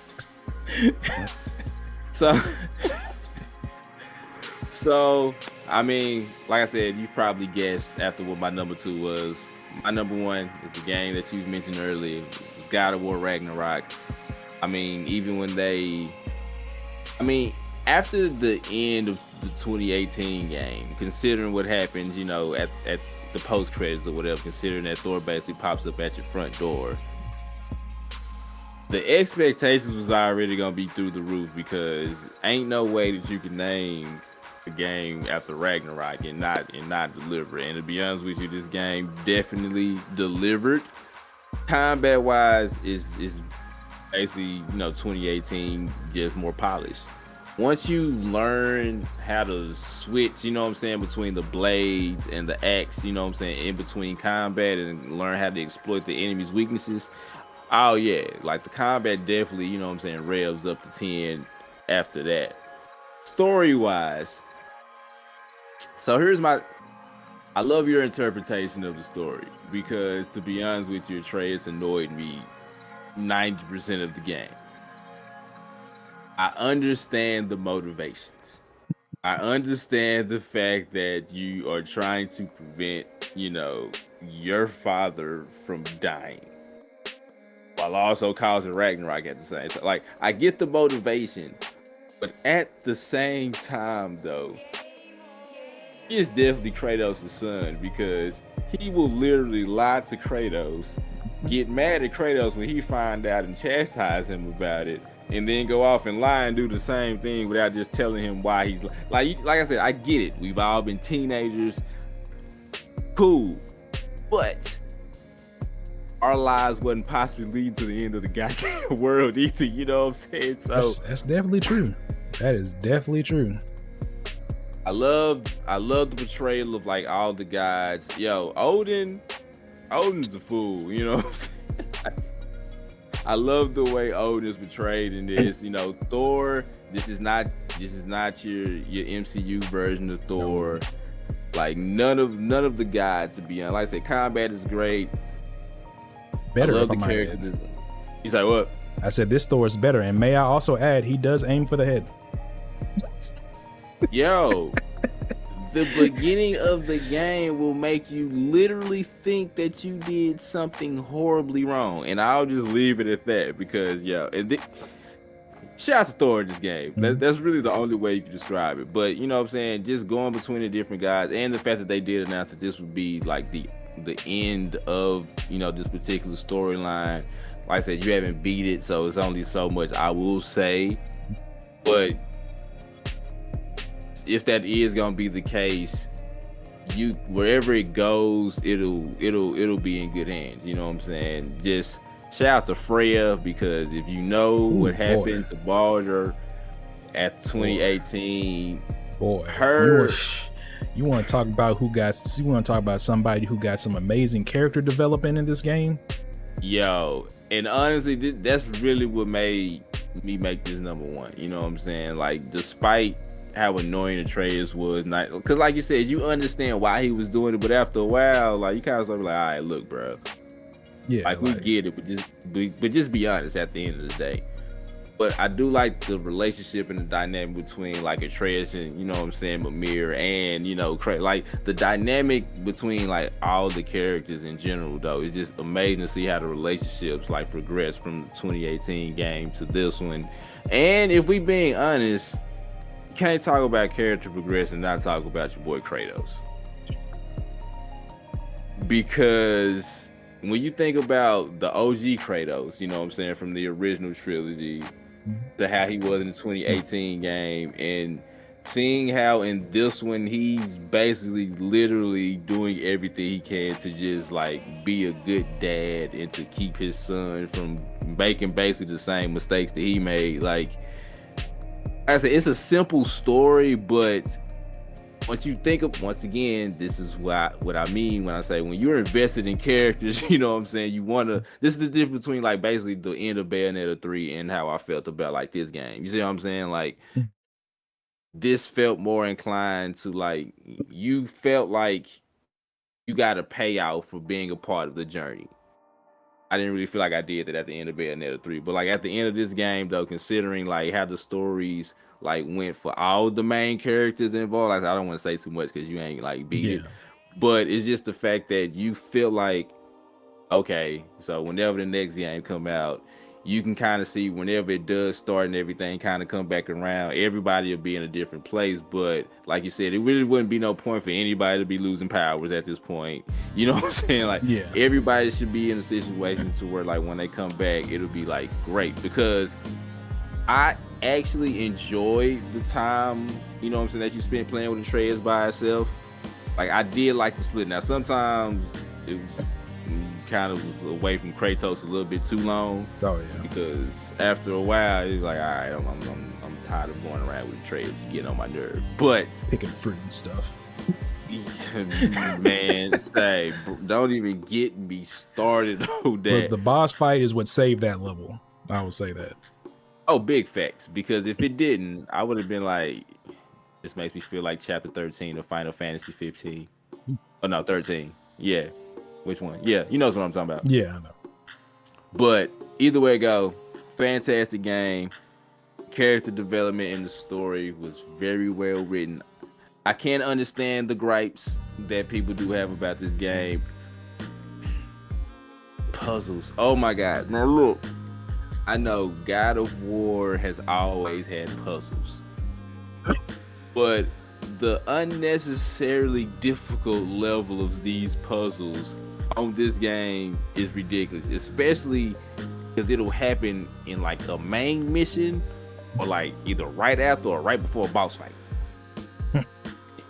So I mean, like I said, you probably guessed after what my number 2 was. My number 1 is a game that you mentioned earlier. It's God of War Ragnarok. I mean, even when after the end of the 2018 game, considering what happens, you know, at the post credits or whatever, considering that Thor basically pops up at your front door, the expectations was already gonna be through the roof, because ain't no way that you can name a game after Ragnarok and not deliver. And to be honest with you, this game definitely delivered. Combat wise is basically, you know, 2018 just more polished. Once you learn how to switch, you know what I'm saying, between the blades and the axe, you know what I'm saying, in between combat, and learn how to exploit the enemy's weaknesses, oh yeah, like the combat definitely, you know what I'm saying, revs up to 10 after that. Story wise, so I love your interpretation of the story, because to be honest with you, Trey, it's annoyed me 90% of the game. I understand the motivations. I understand the fact that you are trying to prevent, you know, your father from dying, while also causing Ragnarok at the same time. Like, I get the motivation, but at the same time, though, he is definitely Kratos' son, because he will literally lie to Kratos, get mad at Kratos when he find out and chastise him about it, and then go off and lie and do the same thing without just telling him why he's like I said, I get it. We've all been teenagers. Cool. But our lives wasn't possibly leading to the end of the goddamn world either. You know what I'm saying? So that's definitely true. That is definitely true. I love the portrayal of like all the gods. Yo, Odin's a fool. You know what I'm saying? I love the way Odin is portrayed in this. You know, Thor. This is not your MCU version of Thor. Like none of the gods, to be honest. Like I said, combat is great. Better. I love the characters. He's like, what? I said this Thor is better, and may I also add, he does aim for the head. Yo, the beginning of the game will make you literally think that you did something horribly wrong, and I'll just leave it at that because shout out to Thor in this game. That's really the only way you can describe it. But you know what I'm saying, just going between the different guys, and the fact that they did announce that this would be like the end of, you know, this particular storyline. Like I said, you haven't beat it, so it's only so much I will say. But if that is gonna be the case, wherever it goes, it'll be in good hands. You know what I'm saying? Just shout out to Freya, because if you know what happened to Baldur at 2018, you want to talk about somebody who got some amazing character development in this game? Yo, and honestly, that's really what made me make this number one. You know what I'm saying? Like, despite how annoying Atreus was, not because, like you said, you understand why he was doing it, but after a while, like, you kind of start like, all right, look, bro. Yeah, like we get it, but just be honest at the end of the day. But I do like the relationship and the dynamic between like Atreus and, you know what I'm saying, Mimir, and, you know, like the dynamic between like all the characters in general, though. It's just amazing to see how the relationships like progress from the 2018 game to this one. And if we being honest, you can't talk about character progression and not talk about your boy Kratos. Because when you think about the OG Kratos, you know what I'm saying, from the original trilogy to how he was in the 2018 game, and seeing how in this one he's basically literally doing everything he can to just like be a good dad and to keep his son from making basically the same mistakes that he made. Like I said, it's a simple story, but once you think of, once again, this is what I mean when I say when you're invested in characters, you know what I'm saying, you want to, this is the difference between like basically the end of Bayonetta 3 and how I felt about like this game. You see what I'm saying? Like this felt more inclined to like, you felt like you got a payout for being a part of the journey. I didn't really feel like I did that at the end of Bayonetta 3, but like at the end of this game though, considering like how the stories like went for all the main characters involved, like I don't want to say too much because you ain't like beat it, but it's just the fact that you feel like, okay, so whenever the next game come out, you can kind of see whenever it does start and everything kind of come back around, everybody will be in a different place. But like you said, it really wouldn't be no point for anybody to be losing powers at this point. You know what I'm saying? Like everybody should be in a situation to where like when they come back, it'll be like great, because I actually enjoyed the time, you know what I'm saying, that you spent playing with Atreus by itself. Like I did like the split. Now sometimes it was kind of was away from Kratos a little bit too long. Because after a while it's like, all right, I'm tired of going around with Atreus, getting on my nerve. But picking fruit and stuff. Man, don't even get me started on that. The boss fight is what saved that level. I will say that. Oh, big facts. Because if it didn't, I would have been like, this makes me feel like chapter 13 of Final Fantasy 15. Oh no, 13. Yeah. Which one? Yeah, you know what I'm talking about. Yeah, I know. But either way it go, fantastic game. Character development in the story was very well written. I can't understand the gripes that people do have about this game. Puzzles. Oh my God. Now look, I know God of War has always had puzzles, but the unnecessarily difficult level of these puzzles on this game is ridiculous, especially because it'll happen in like the main mission or like either right after or right before a boss fight.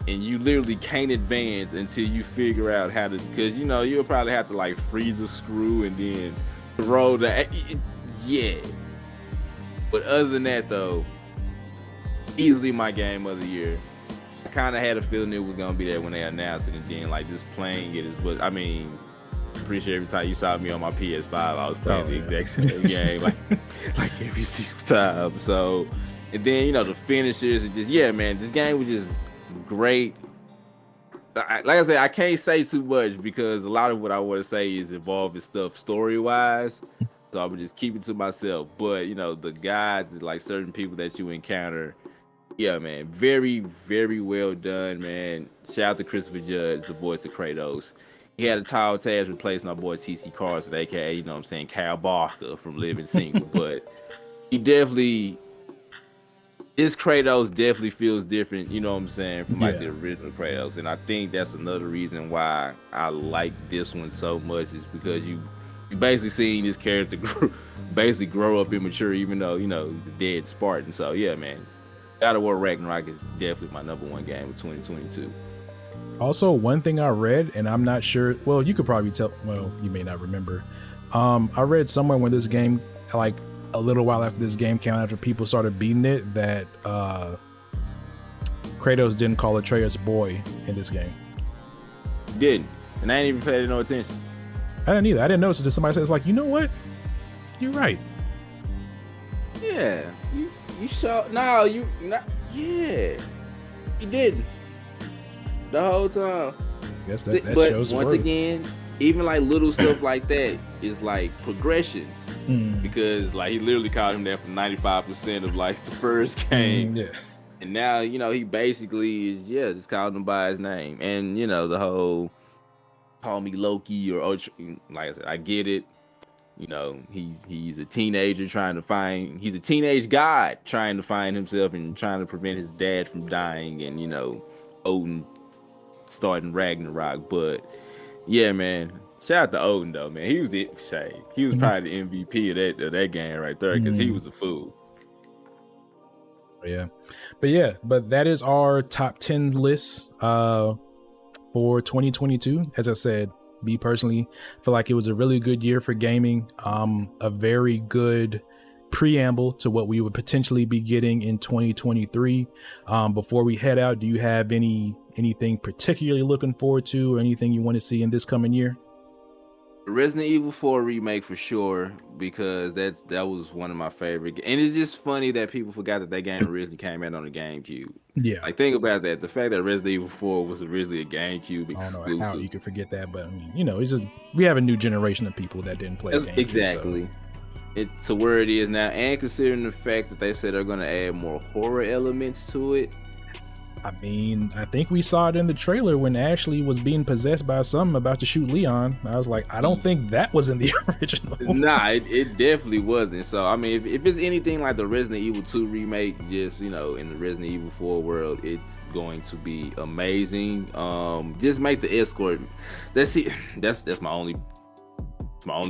and you literally can't advance until you figure out how to, because you'll probably have to like freeze a screw and then throw yeah. But other than that though, easily my game of the year. I kind of had a feeling it was gonna be there when they announced it, and then like just playing it is what I mean. Pretty sure every time you saw me on my PS5, I was playing the exact same game, like every single time. So, and then the finishers, and just man, this game was just great. Like I said, I can't say too much because a lot of what I want to say is involved in stuff story wise. So I would just keep it to myself. But the guys, like certain people that you encounter, yeah, man, very, very well done, man. Shout out to Christopher Judge, the voice of Kratos. He had a tall task replacing our boy TC Carson, aka, Kyle Barker from Living Single. But this Kratos definitely feels different, from like the original Kratos. And I think that's another reason why I like this one so much, is because you basically seeing this character grow up immature, even though, he's a dead Spartan. So yeah, man, God of War Ragnarok is definitely my #1 game of 2022. Also, one thing I read, and I'm not sure, well, you could probably tell, well, you may not remember. I read somewhere when this game, like a little while after this game came out, after people started beating it, that Kratos didn't call Atreus boy in this game. Didn't. And I ain't even paid no attention. I didn't either. I didn't notice until somebody said, it's like, you know what? You're right. Yeah. You saw, no, you not, yeah. He didn't. The whole time. Guess that but shows once again, even like little stuff like that is like progression, because like he literally called him that for 95% of like the first game, and now he basically is just calling him by his name, and the whole call me Loki or like I said, I get it. He's a teenager he's a teenage god trying to find himself and trying to prevent his dad from dying, and Odin starting Ragnarok. But yeah, man, shout out to Odin though, man. He was probably the MVP of that game right there, because he was a fool. But that is our top 10 lists for 2022. As I said, me personally feel like it was a really good year for gaming, a very good preamble to what we would potentially be getting in 2023. Before we head out, do you have anything particularly looking forward to, or anything you want to see in this coming year? Resident Evil 4 remake for sure, because that was one of my favorite. And it's just funny that people forgot that game originally came out on the GameCube. Yeah, like think about that. The fact that Resident Evil 4 was originally a GameCube exclusive. I don't know how you could forget that, but I mean, it's just we have a new generation of people that didn't play GameCube. Exactly. So. It's to where it is now, and considering the fact that they said they're going to add more horror elements to it. I mean, I think we saw it in the trailer when Ashley was being possessed by something about to shoot Leon. I was like, I don't think that was in the original. Nah, it definitely wasn't. So, I mean, if it's anything like the Resident Evil 2 remake, just, in the Resident Evil 4 world, it's going to be amazing. Just make the escort. That's my only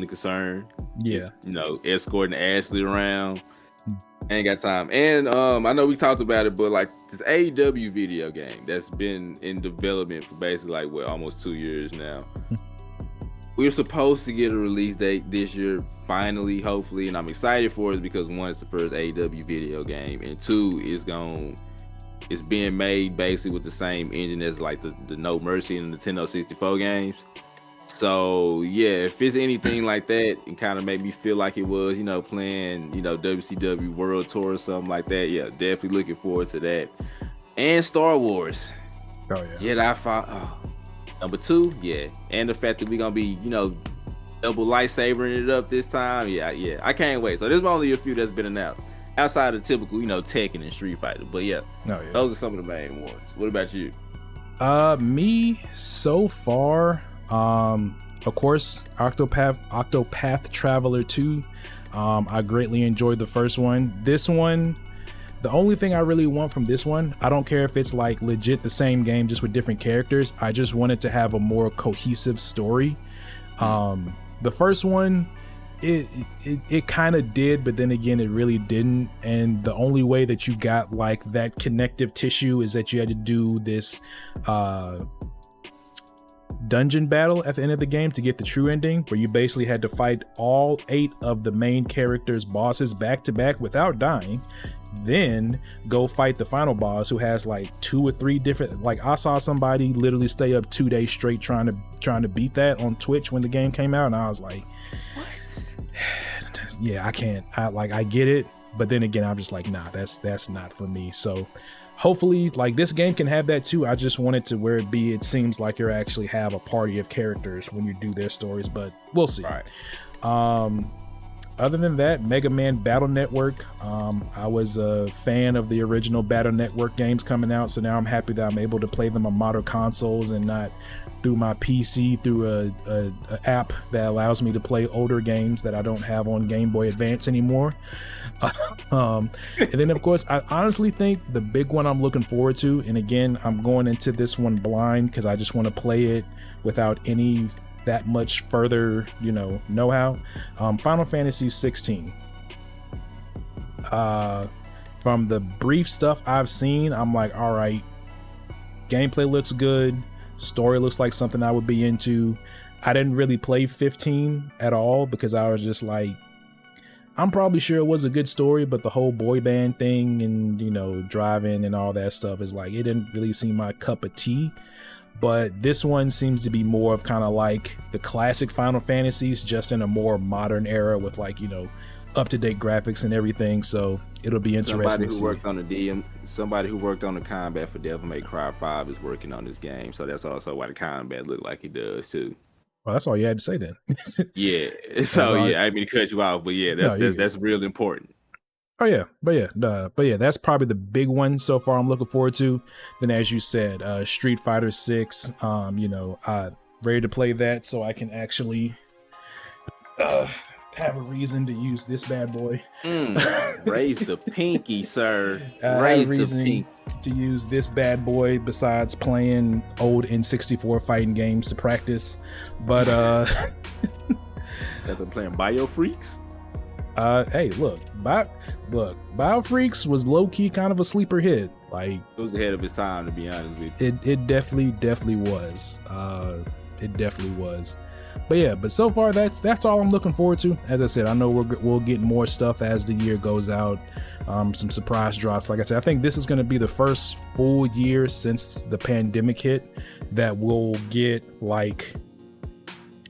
concern. Yeah. Is, escorting Ashley around. I ain't got time. And I know we talked about it, but like this AEW video game that's been in development for basically like almost 2 years now. We're supposed to get a release date this year, finally, hopefully, and I'm excited for it because one, it's the first AEW video game, and two, it's being made basically with the same engine as like the No Mercy and the Nintendo 64 games. So yeah, if it's anything like that, it kind of made me feel like it was, playing, WCW World Tour or something like that. Yeah, definitely looking forward to that. And Star Wars. Oh yeah. Jedi Fallen. Number 2, yeah. And the fact that we're gonna be, double lightsabering it up this time. Yeah. I can't wait. So there's only a few that's been announced outside of typical, Tekken and Street Fighter. But yeah, those are some of the main ones. What about you? Me so far. Of course, Octopath Traveler 2. I greatly enjoyed the first one. This one, the only thing I really want from this one, I don't care if it's like legit the same game just with different characters. I just wanted to have a more cohesive story. The first one, It kind of did, but then again, it really didn't. And the only way that you got like that connective tissue is that you had to do this dungeon battle at the end of the game to get the true ending, where you basically had to fight all 8 of the main characters' bosses back to back without dying, then go fight the final boss, who has like 2 or 3 different, like I saw somebody literally stay up 2 days straight trying to beat that on Twitch when the game came out, and I was like, what? Yeah, I can't. I get it, but then again, I'm just like, nah, that's not for me. So hopefully, like, this game can have that too. I just want it to where it seems like you actually have a party of characters when you do their stories, but we'll see. Right. Other than that, Mega Man Battle Network, I was a fan of the original Battle Network games coming out, so now I'm happy that I'm able to play them on modern consoles and not through my PC through a app that allows me to play older games that I don't have on Game Boy Advance anymore. And then of course, I honestly think the big one I'm looking forward to, and again, I'm going into this one blind because I just want to play it without any that much further, know-how. Final Fantasy 16. From the brief stuff I've seen, I'm like, all right, gameplay looks good, story looks like something I would be into. I didn't really play 15 at all because I was just like, I'm probably sure it was a good story, but the whole boy band thing and driving and all that stuff is like, it didn't really seem my cup of tea. But this one seems to be more of kind of like the classic Final Fantasies, just in a more modern era with like, up-to-date graphics and everything. So it'll be interesting. Somebody who worked on the combat for Devil May Cry 5 is working on this game. So that's also why the combat look like it does too. Well, that's all you had to say then. Yeah. So yeah, I didn't mean to cut you off, but yeah, that's real important. Oh yeah, but yeah, that's probably the big one so far I'm looking forward to. Then as you said, Street Fighter 6, ready to play that so I can actually have a reason to use this bad boy. Raise the pinky, sir. Raise the pinky. To use this bad boy besides playing old N64 fighting games to practice. But I've been playing Biofreaks. Hey, look, Biofreaks was low-key kind of a sleeper hit. Like, it was ahead of its time, to be honest with you. It definitely was. It definitely was. But yeah, but so far that's all I'm looking forward to. As I said, I know we'll get more stuff as the year goes out. Some surprise drops. Like I said, I think this is going to be the first full year since the pandemic hit that we'll get like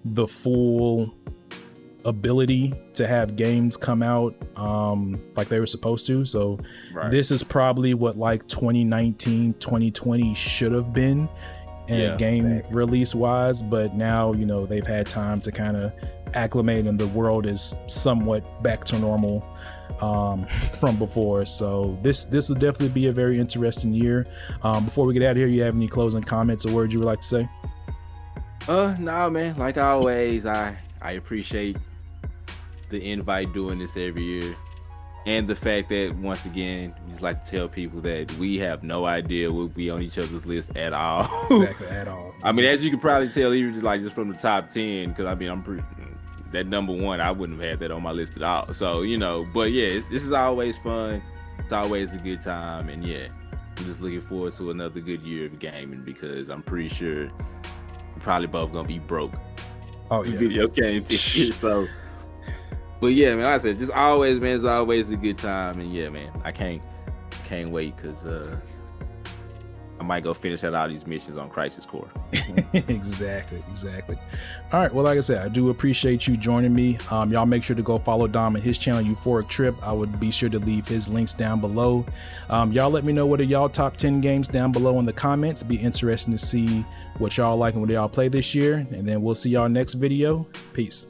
the full ability to have games come out like they were supposed to. So This is probably what like 2019 2020 should have been game release wise, but now they've had time to kind of acclimate and the world is somewhat back to normal from before. So this will definitely be a very interesting year. Before we get out of here, you have any closing comments or words you would like to say? No, man, like always, I appreciate the invite doing this every year, and the fact that once again we just like to tell people that we have no idea we'll be on each other's list at all. Exactly, at all. I mean, as you can probably tell, even just from the top 10, because I mean, I'm pretty that number 1, I wouldn't have had that on my list at all. So but yeah, this is always fun. It's always a good time, and yeah, I'm just looking forward to another good year of gaming because I'm pretty sure we're probably both gonna be broke. Video games this year, so. But yeah, man, like I said, just always, man, it's always a good time, and yeah, man, I can't wait because I might go finish out all these missions on Crisis Core. Exactly. All right, well, like I said, I do appreciate you joining me. Y'all make sure to go follow Dom and his channel, Euphoric Trip. I would be sure to leave his links down below. Y'all let me know what are y'all top 10 games down below in the comments. Be interesting to see what y'all like and what y'all play this year, and then we'll see y'all next video. Peace.